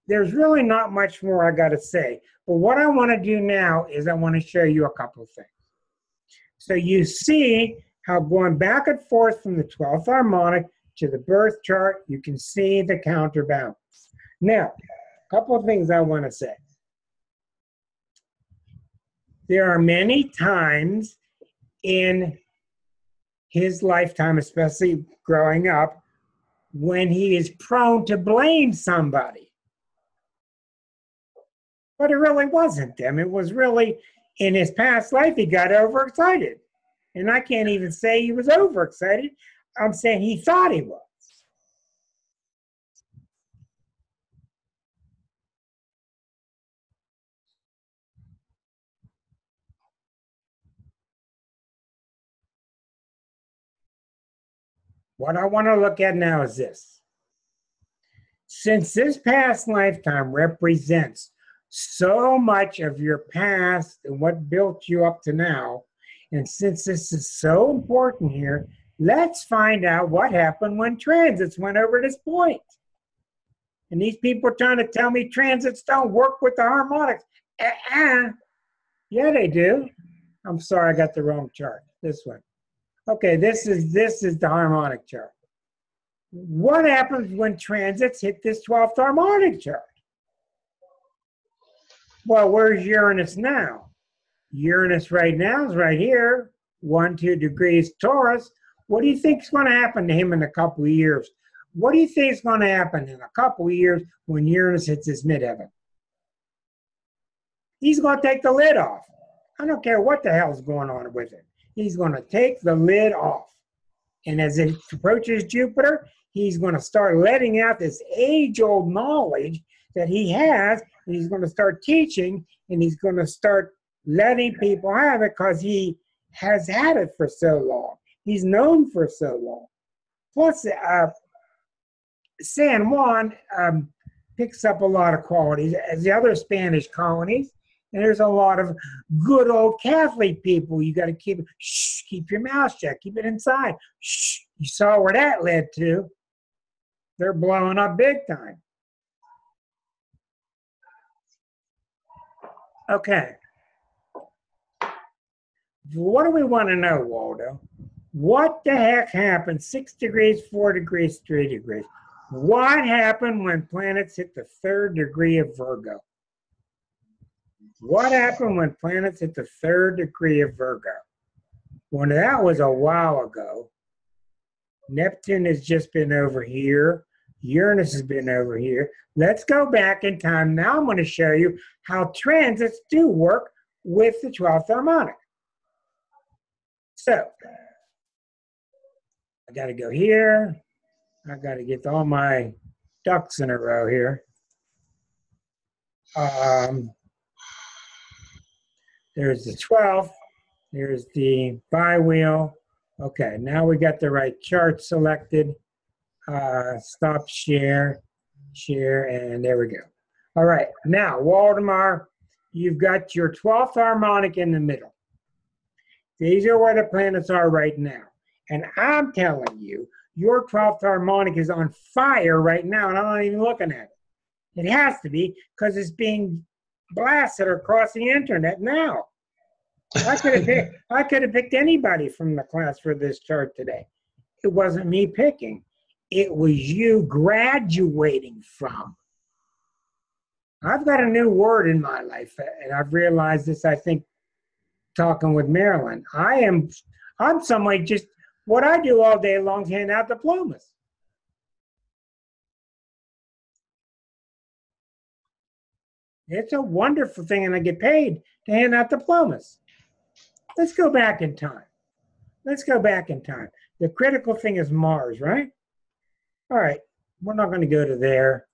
there's really not much more I got to say. But what I want to do now is I want to show you a couple of things. So you see how going back and forth from the 12th harmonic to the birth chart, you can see the counterbalance. Now, a couple of things I want to say. There are many times in his lifetime, especially growing up, when he is prone to blame somebody. But it really wasn't them. It was really, in his past life, he got overexcited. And I can't even say he was overexcited. I'm saying he thought he was. What I want to look at now is this. Since this past lifetime represents so much of your past and what built you up to now, and since this is so important here, let's find out what happened when transits went over this point. And these people are trying to tell me transits don't work with the harmonics. Yeah, they do. I'm sorry, I got the wrong chart. This one. Okay, this is the harmonic chart. What happens when transits hit this 12th harmonic chart? Well, where's Uranus now? Uranus right now is right here, 1, 2 degrees Taurus. What do you think is going to happen to him in a couple of years What do you think is going to happen in a couple of years when Uranus hits his midheaven? He's going to take the lid off. I don't care what the hell's going on with it. He's going to take the lid off. And as it approaches Jupiter, he's going to start letting out this age-old knowledge that he has, and he's going to start teaching, and he's going to start letting people have it because he has had it for so long. He's known for so long. Plus, San Juan picks up a lot of qualities as the other Spanish colonies, and there's a lot of good old Catholic people. You got to keep your mouth shut, keep it inside. Shh. You saw where that led to. They're blowing up big time. Okay. What do we want to know, Waldo? What the heck happened 6 degrees, 4 degrees, 3 degrees? What happened when planets hit the 3rd degree of Virgo? What happened when planets hit the 3rd degree of Virgo? Well, that was a while ago. Neptune has just been over here. Uranus has been over here. Let's go back in time. Now I'm going to show you how transits do work with the 12th harmonic. So, I got to go here. I got to get all my ducks in a row here. There's the 12th. There's the bi-wheel. Okay, now we got the right chart selected. Stop share, and there we go. All right, now, Waldemar, you've got your 12th harmonic in the middle. These are where the planets are right now. And I'm telling you, your 12th harmonic is on fire right now, and I'm not even looking at it. It has to be, because it's being blasted across the internet now. I could have picked anybody from the class for this chart today. It wasn't me picking. It was you graduating from. I've got a new word in my life, and I've realized this, I think, talking with Marilyn. I'm somebody just, what I do all day long is hand out diplomas. It's a wonderful thing, and I get paid to hand out diplomas. Let's go back in time. Let's go back in time. The critical thing is Mars, right? All right, we're not going to go to there.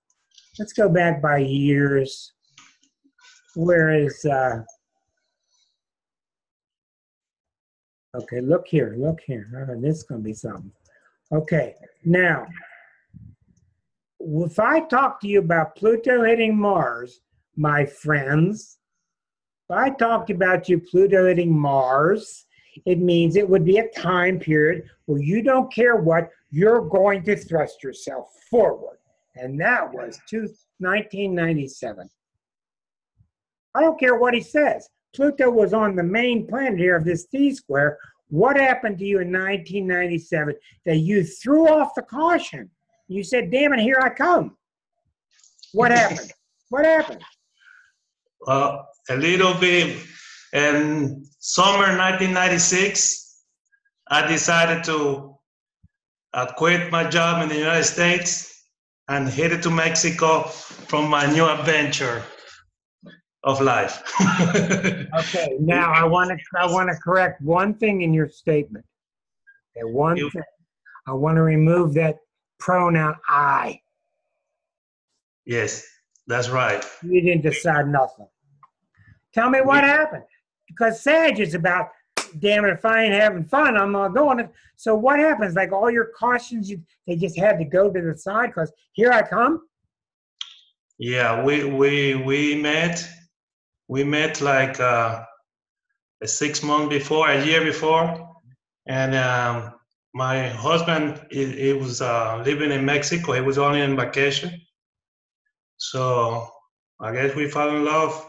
Let's go back by years. Where is, okay, look here, look here. Oh, this is going to be something. Okay, now, if I talk to you about Pluto hitting Mars, my friends, if I talked about you Pluto hitting Mars, it means it would be a time period where you don't care what, you're going to thrust yourself forward. And that was 1997. I don't care what he says. Pluto was on the main planet here of this T-square. What happened to you in 1997 that you threw off the caution? You said, damn it, here I come. What happened? What happened? A little bit. In summer 1996, I decided to quit my job in the United States and headed to Mexico from my new adventure of life. Okay, now I want to correct one thing in your statement. Okay, one thing. I want to remove that pronoun I. Yes, that's right. You didn't decide nothing. Tell me what happened. Because Sag is about, damn it, if I ain't having fun, I'm not going. So what happens? Like all your cautions, they just had to go to the side because here I come? Yeah, we met like 6 months before, a year before. And my husband, he was living in Mexico. He was only on vacation. So I guess we fell in love.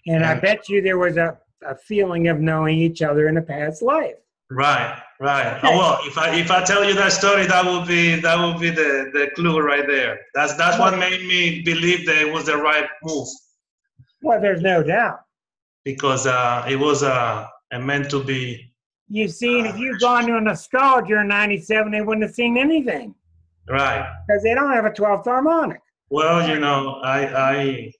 And I bet you there was a feeling of knowing each other in a past life. Right. Well, if I tell you that story, that will be the clue right there. That's what made me believe that it was the right move. Well, there's no doubt. Because it was meant to be. You've seen, if you'd gone to an astrologer in 97, they wouldn't have seen anything. Right. Because they don't have a 12th harmonic. Well, you know, I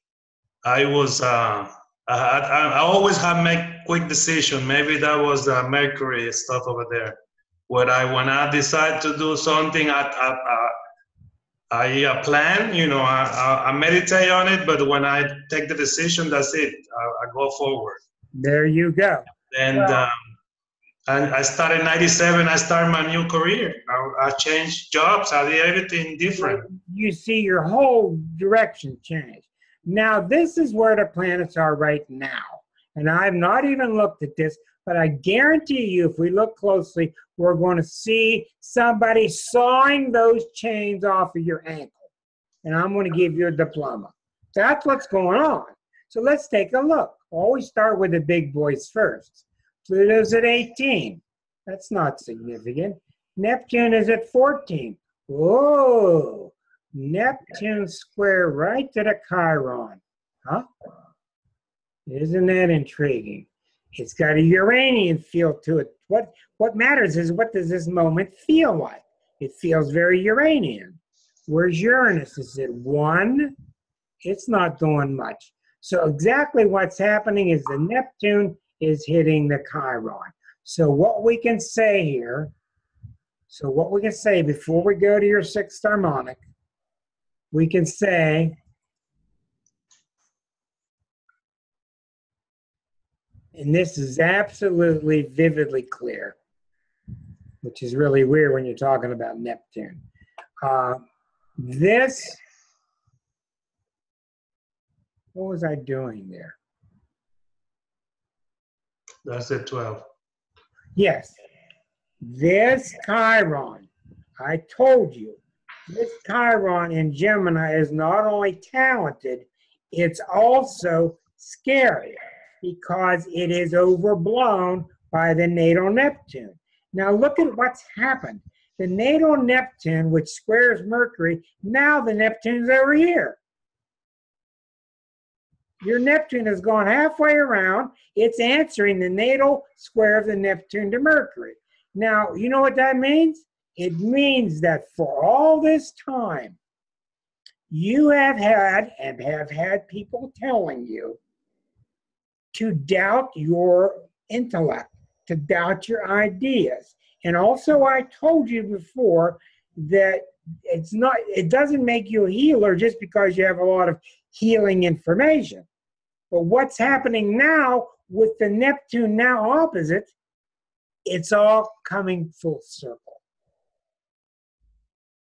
was I always have make quick decision. Maybe that was the Mercury stuff over there. When I decide to do something, I plan. You know, I meditate on it. But when I take the decision, that's it. I go forward. There you go. And and I started in '97. I started my new career. I changed jobs. I did everything different. You see your whole direction change. Now, this is where the planets are right now. And I've not even looked at this, but I guarantee you, if we look closely, we're going to see somebody sawing those chains off of your ankle. And I'm going to give you a diploma. That's what's going on. So let's take a look. Always start with the big boys first. Pluto's at 18. That's not significant. Neptune is at 14. Whoa! Neptune square right to the Chiron. Huh? Isn't that intriguing? It's got a Uranian feel to it. What matters is, what does this moment feel like? It feels very Uranian. Where's Uranus? Is it 1? It's not doing much. So exactly what's happening is the Neptune is hitting the Chiron. So what we can say here, before we go to your 6th harmonic, we can say, and this is absolutely vividly clear, which is really weird when you're talking about Neptune. What was I doing there? That's at 12. Yes. This Chiron, I told you, this Chiron in Gemini is not only talented, it's also scary because it is overblown by the natal Neptune. Now look at what's happened. The natal Neptune, which squares Mercury, now the Neptune's over here. Your Neptune has gone halfway around. It's answering the natal square of the Neptune to Mercury. Now, you know what that means? It means that for all this time, you have had people telling you to doubt your intellect, to doubt your ideas. And also, I told you before that it doesn't make you a healer just because you have a lot of healing information. But what's happening now with the Neptune now opposite, it's all coming full circle.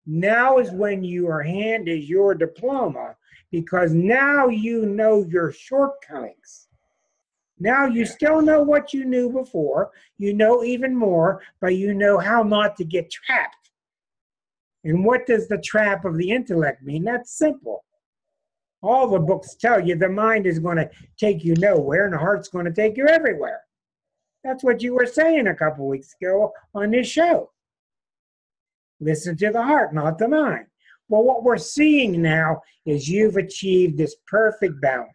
Now is when your hand is your diploma, because now you know your shortcomings. Now you still know what you knew before. You know even more, but you know how not to get trapped. And what does the trap of the intellect mean? That's simple. All the books tell you the mind is going to take you nowhere and the heart's going to take you everywhere. That's what you were saying a couple weeks ago on this show. Listen to the heart, not the mind. Well, what we're seeing now is you've achieved this perfect balance.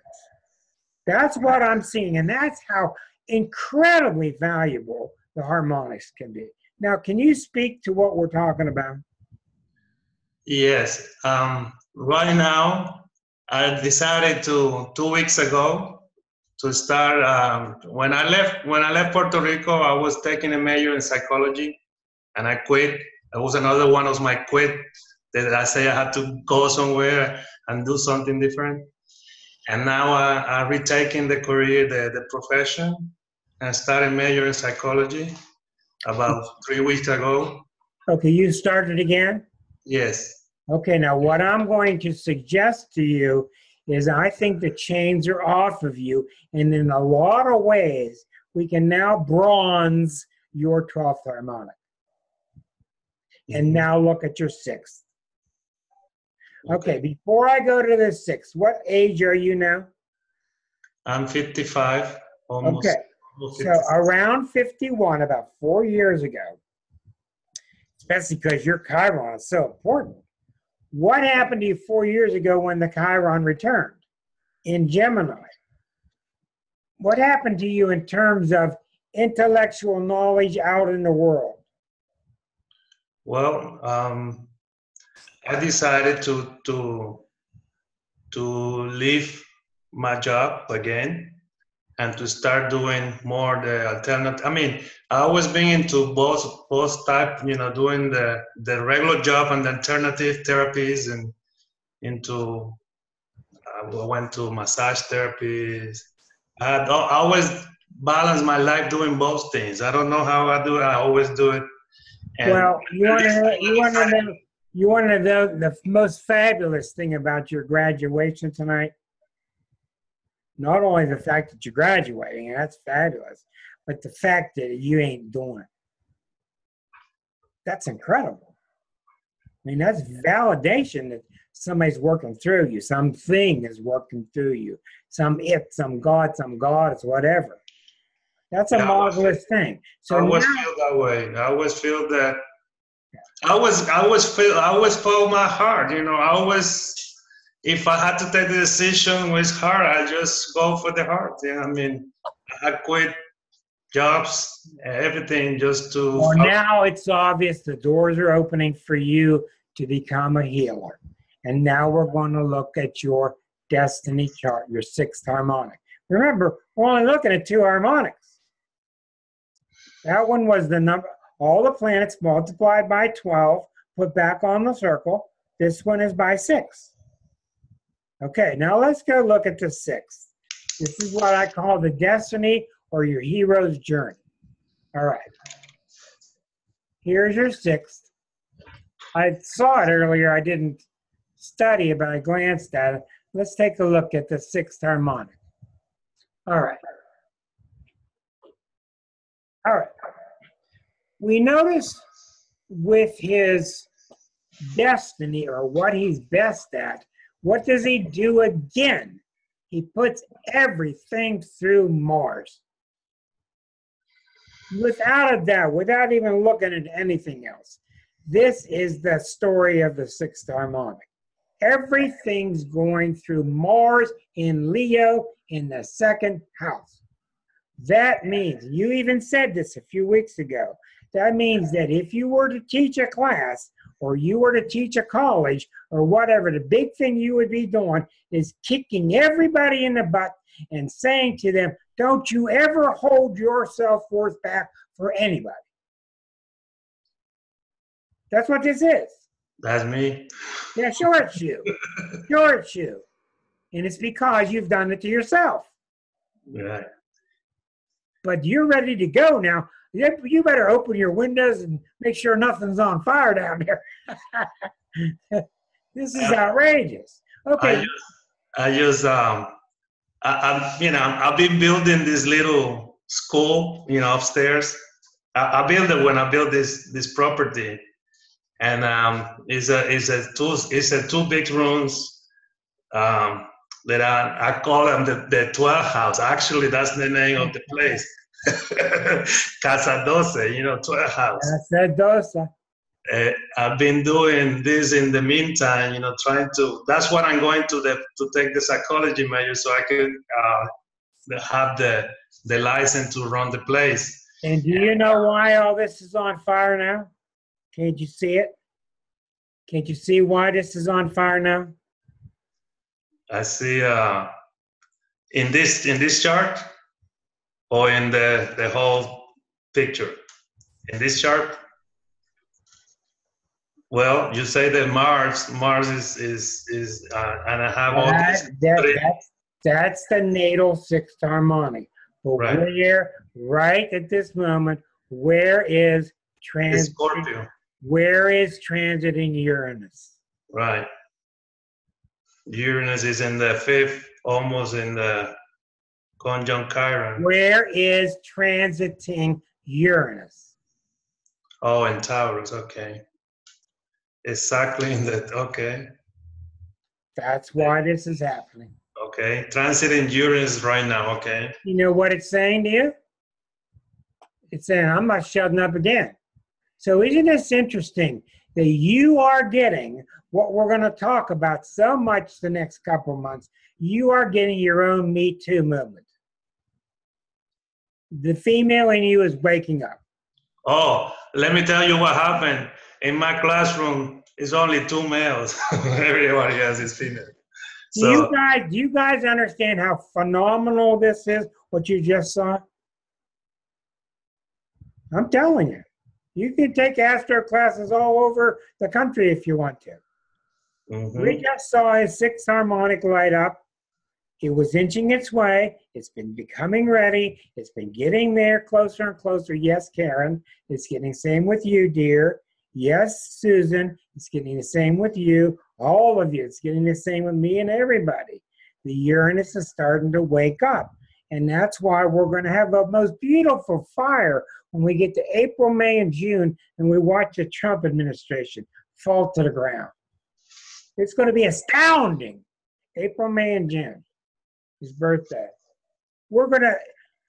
That's what I'm seeing, and that's how incredibly valuable the harmonics can be. Now, can you speak to what we're talking about? Yes. Right now, I decided 2 weeks ago to start. When I left Puerto Rico, I was taking a major in psychology, and I quit. That was another one of my quit that I say I had to go somewhere and do something different. And now I'm retaking the career, the profession, and started major in psychology about 3 weeks ago. Okay, you started again? Yes. Okay, now what I'm going to suggest to you is I think the chains are off of you, and in a lot of ways, we can now bronze your 12th harmonic. And now look at your 6th. Okay, before I go to the 6th, what age are you now? I'm 55, almost. Okay, so around 51, about 4 years ago, especially because your Chiron is so important. What happened to you 4 years ago when the Chiron returned in Gemini? What happened to you in terms of intellectual knowledge out in the world? Well, I decided to leave my job again and to start doing more the alternative. I mean, I always been into both type, doing the regular job and the alternative therapies, and into I went to massage therapies. I always balance my life doing both things. I don't know how I do it. I always do it. And Well, you want to know the most fabulous thing about your graduation tonight? Not only the fact that you're graduating, and that's fabulous, but the fact that you ain't doing it. That's incredible. I mean, that's validation that somebody's working through you. Something is working through you. Some goddess, whatever. That's a marvelous thing. So I always feel that way. I always feel that. I always follow my heart. I always, if I had to take the decision with heart, I just go for the heart. I mean, I quit jobs, everything just to. Well, now it's obvious the doors are opening for you to become a healer. And now we're going to look at your destiny chart, your sixth harmonic. Remember, we're only looking at 2 harmonics. That one was the number, all the planets multiplied by 12, put back on the circle. This one is by 6. Okay, now let's go look at the 6th. This is what I call the destiny or your hero's journey. All right. Here's your 6th. I saw it earlier. I didn't study it, but I glanced at it. Let's take a look at the 6th harmonic. All right. All right. We notice with his destiny or what he's best at, what does he do again? He puts everything through Mars. Without a doubt, without even looking at anything else. This is the story of the 6th harmonic. Everything's going through Mars in Leo in the 2nd house. That means, you even said this a few weeks ago, that means that if you were to teach a class or you were to teach a college or whatever, the big thing you would be doing is kicking everybody in the butt and saying to them, don't you ever hold your self-worth back for anybody. That's what this is. That's me. Yeah, sure it's you. Sure it's you. And it's because you've done it to yourself. Yeah. But you're ready to go now. You better open your windows and make sure nothing's on fire down there. This is outrageous. Okay. I've been building this little school, upstairs. I built it when I built this property, and it's two big rooms that I call them the 12 house. Actually, that's the name of the place. Casa 12, 12 house. Casa 12. I've been doing this in the meantime, trying to, that's what I'm going to take the psychology major so I could have the license to run the place. And do you know why all this is on fire now? Can't you see it? Can't you see why this is on fire now? I see in this chart or in the whole picture. In this chart, well, you say that Mars is and I have all this. That's the natal 6th harmonic. But right. Right at this moment, where is Scorpio? Where is transiting Uranus? Right. Uranus is in the 5th, almost in the conjunct Chiron. Where is transiting Uranus? Oh, in Taurus, okay. Exactly in that, okay. That's why this is happening. Okay, transiting Uranus right now, okay. You know what it's saying to you? It's saying, I'm not shutting up again. So isn't this interesting that you are getting what we're going to talk about so much the next couple of months? You are getting your own Me Too movement. The female in you is waking up. Oh, let me tell you what happened. In my classroom, it's only 2 males. Everybody else is female. Do you guys understand how phenomenal this is, what you just saw? I'm telling you. You can take astro classes all over the country if you want to. Mm-hmm. We just saw his 6th harmonic light up. It was inching its way. It's been becoming ready. It's been getting there closer and closer. Yes, Karen. It's getting the same with you, dear. Yes, Susan. It's getting the same with you. All of you. It's getting the same with me and everybody. The Uranus is starting to wake up. And that's why we're going to have the most beautiful fire when we get to April, May, and June, and we watch the Trump administration fall to the ground. It's going to be astounding. April, May, and June. His birthday. The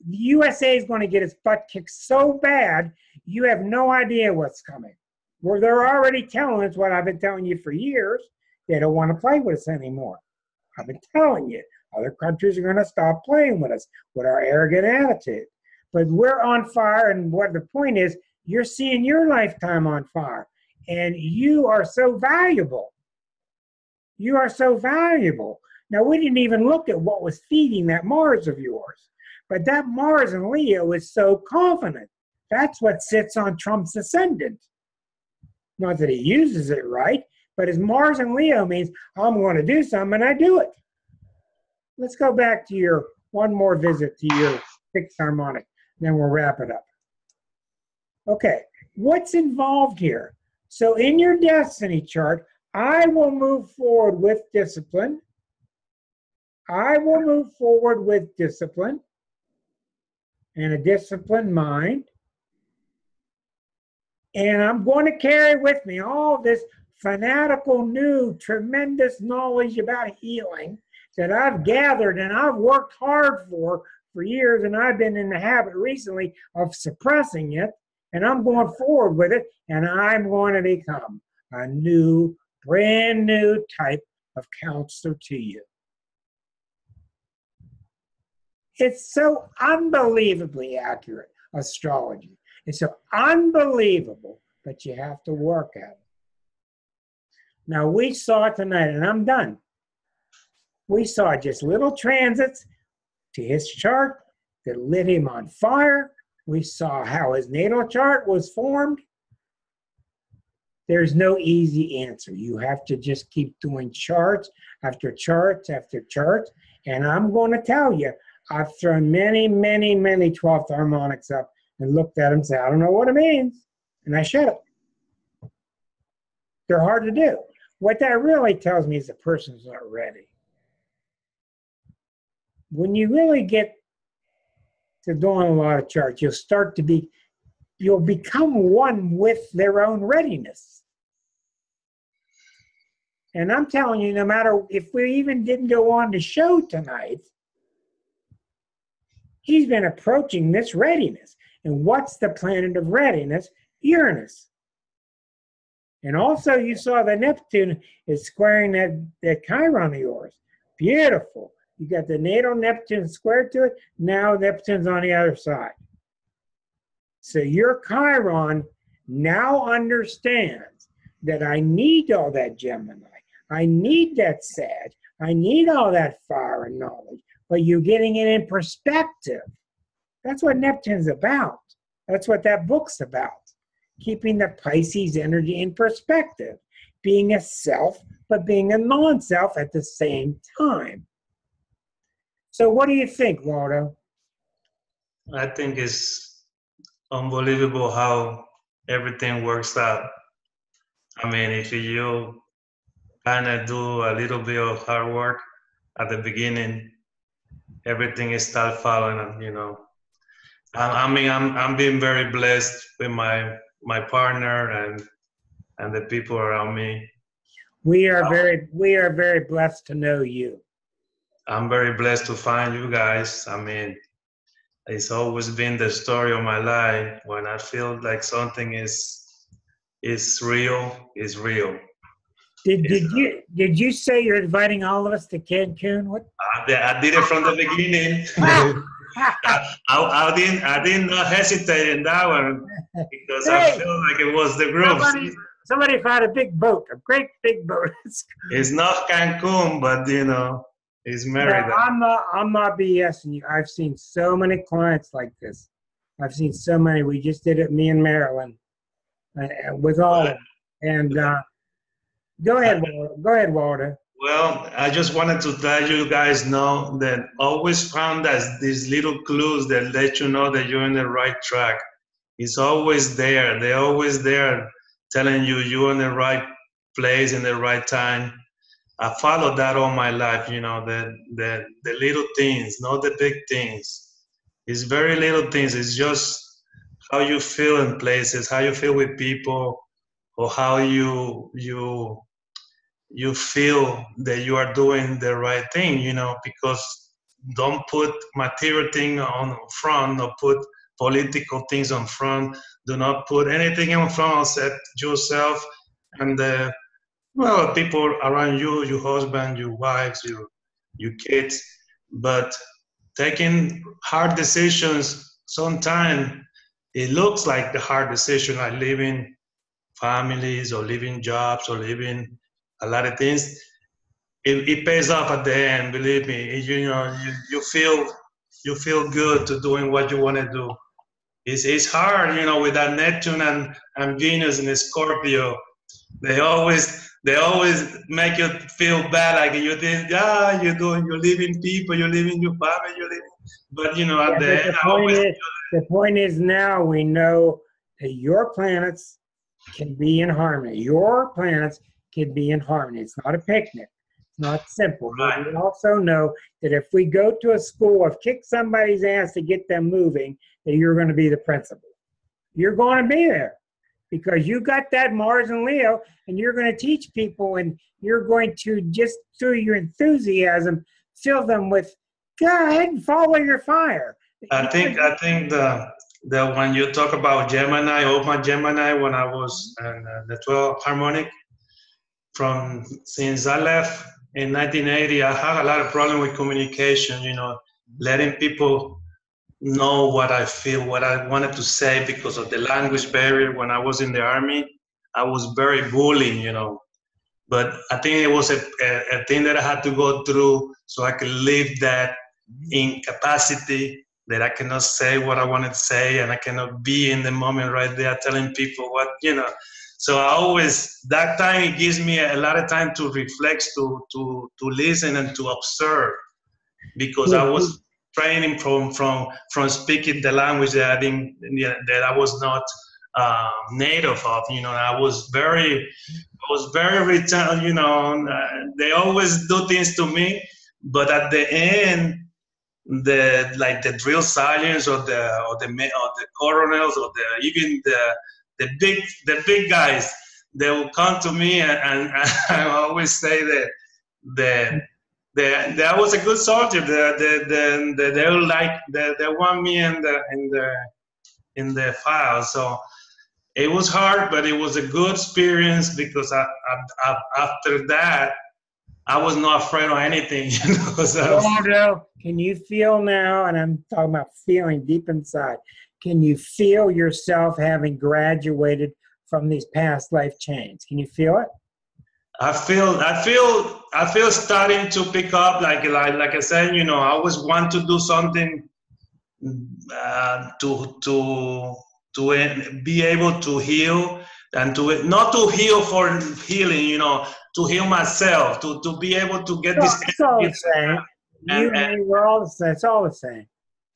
USA is going to get its butt kicked so bad, you have no idea what's coming. They're already telling us what I've been telling you for years. They don't want to play with us anymore. I've been telling you. Other countries are going to stop playing with us with our arrogant attitude. But we're on fire, and what the point is, you're seeing your lifetime on fire. And you are so valuable. You are so valuable. Now, we didn't even look at what was feeding that Mars of yours. But that Mars in Leo is so confident. That's what sits on Trump's ascendant. Not that he uses it right, but his Mars in Leo means I'm going to do something, and I do it. Let's go back to one more visit to your 6th harmonic, then we'll wrap it up. Okay, what's involved here? So in your destiny chart, I will move forward with discipline. I will move forward with discipline and a disciplined mind. And I'm going to carry with me all this fanatical, new, tremendous knowledge about healing that I've gathered and I've worked hard for years, and I've been in the habit recently of suppressing it, and I'm going forward with it, and I'm going to become a new, brand new type of counselor to you. It's so unbelievably accurate, astrology. It's so unbelievable, but you have to work at it. Now, we saw tonight, and I'm done. We saw just little transits to his chart that lit him on fire. We saw how his natal chart was formed. There's no easy answer. You have to just keep doing charts after charts after charts. And I'm going to tell you, I've thrown many, many, many 12th harmonics up and looked at them and said, I don't know what it means. And I shut it. They're hard to do. What that really tells me is the person's not ready. When you really get to doing a lot of charts, you'll become one with their own readiness. And I'm telling you, no matter if we even didn't go on the show tonight, he's been approaching this readiness. And what's the planet of readiness? Uranus. And also you saw that Neptune is squaring that Chiron of yours. Beautiful. You got the natal Neptune squared to it. Now Neptune's on the other side. So your Chiron now understands that I need all that Gemini. I need that Sag. I need all that fire and knowledge. But you're getting it in perspective. That's what Neptune's about. That's what that book's about. Keeping the Pisces energy in perspective. Being a self, but being a non-self at the same time. So what do you think, Waldo? I think it's unbelievable how everything works out. I mean, if you kind of do a little bit of hard work at the beginning, everything is start following, you know. I mean, I'm being very blessed with my partner and the people around me. We are very blessed to know you. I'm very blessed to find you guys. I mean, it's always been the story of my life. When I feel like something is real, it's real. Did you say you're inviting all of us to Cancun? What? I did it from the beginning. I didn't hesitate in that one because I felt like it was the group. somebody found a big boat, a great big boat. It's not Cancun, but you know, it's Merida. I'm not BSing you. I've seen so many clients like this. I've seen so many. We just did it, me and Marilyn, with all of them. And go ahead, Walter. Well, I just wanted to let you guys know that always found that these little clues that let you know that you're in the right track. It's always there. They're always there telling you you're in the right place in the right time. I followed that all my life, you know, the little things, not the big things. It's very little things. It's just how you feel in places, how you feel with people, or how you feel that you are doing the right thing, you know, because don't put material thing on front or put political things on front. Do not put anything in front except yourself and the people around you, your husband, your wives, your kids. But taking hard decisions, sometimes it looks like the hard decision, like leaving families or leaving jobs or leaving a lot of things. It pays off at the end, believe me. You know, you feel good to doing what you want to do. It's hard, you know, with that Neptune and Venus and Scorpio. They always make you feel bad, like you think, you're leaving people, you're leaving your family, you're leaving. But you know, at the end, the point is now we know that your planets can be in harmony. Your planets can be in harmony. It's not a picnic. It's not simple. Right. But we also know that if we go to a school of kick somebody's ass to get them moving, that you're going to be the principal. You're going to be there because you got that Mars and Leo, and you're going to teach people, and you're going to, just through your enthusiasm, fill them with, go ahead and follow your fire. I think the when you talk about Gemini, Open Gemini, when I was in the 12 Harmonic, since I left in 1980, I had a lot of problem with communication, you know, letting people know what I feel, what I wanted to say because of the language barrier. When I was in the army, I was very bullying, you know, but I think it was a thing that I had to go through so I could live that incapacity that I cannot say what I wanted to say, and I cannot be in the moment right there telling people what, you know. So I always, that time, it gives me a lot of time to reflect, to listen and to observe, because I was training from speaking the language that I was not native of, you know. I was very return, you know. They always do things to me, but at the end, the drill sergeants or the coronels or even the big guys, they will come to me, and I always say that I was a good soldier. They will they want me in the file. So it was hard, but it was a good experience, because after that, I was not afraid of anything, you know. So, Waldo, can you feel now, and I'm talking about feeling deep inside, can you feel yourself having graduated from these past life chains? Can you feel it? I feel starting to pick up, like I said, you know, I always want to do something to be able to heal, and not to heal for healing, you know, to heal myself, to be able to get this. That's all the same. We're all the same. It's all the same.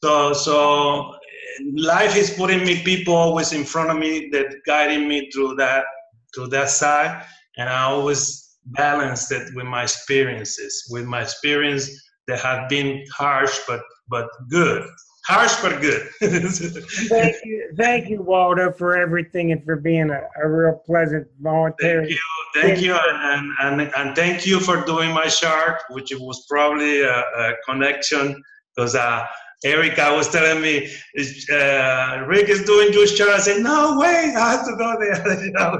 So life is putting people always in front of me, that guiding me through that side, and I always balance it with my experiences, that have been harsh but good. Harsh but good. Thank you, Waldo, for everything, and for being a real pleasant voluntary. Thank you, and thank you for doing my chart, which was probably a connection, because Erica was telling me, Rick is doing your chart. I said, no way, I have to go there. You know?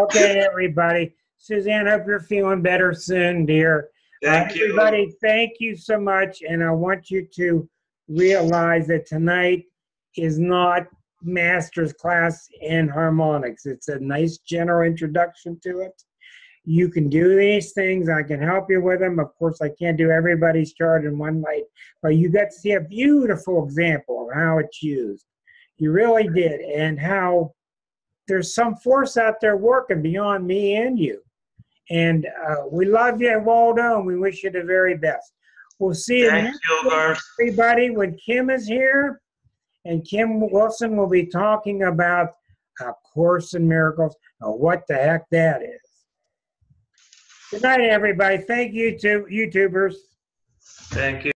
Okay, everybody. Suzanne, hope you're feeling better soon, dear. Thank you. Everybody, thank you so much, and I want you to realize that tonight is not master's class in harmonics. It's a nice general introduction to it. You can do these things. I can help you with them. Of course, I can't do everybody's chart in one night, but you got to see a beautiful example of how it's used. You really did, and how there's some force out there working beyond me and you. And we love you, Waldo, and we wish you the very best. We'll see you next week, everybody, when Kim is here. And Kim Wilson will be talking about A Course in Miracles, and what the heck that is. Good night, everybody. Thank you to YouTubers. Thank you.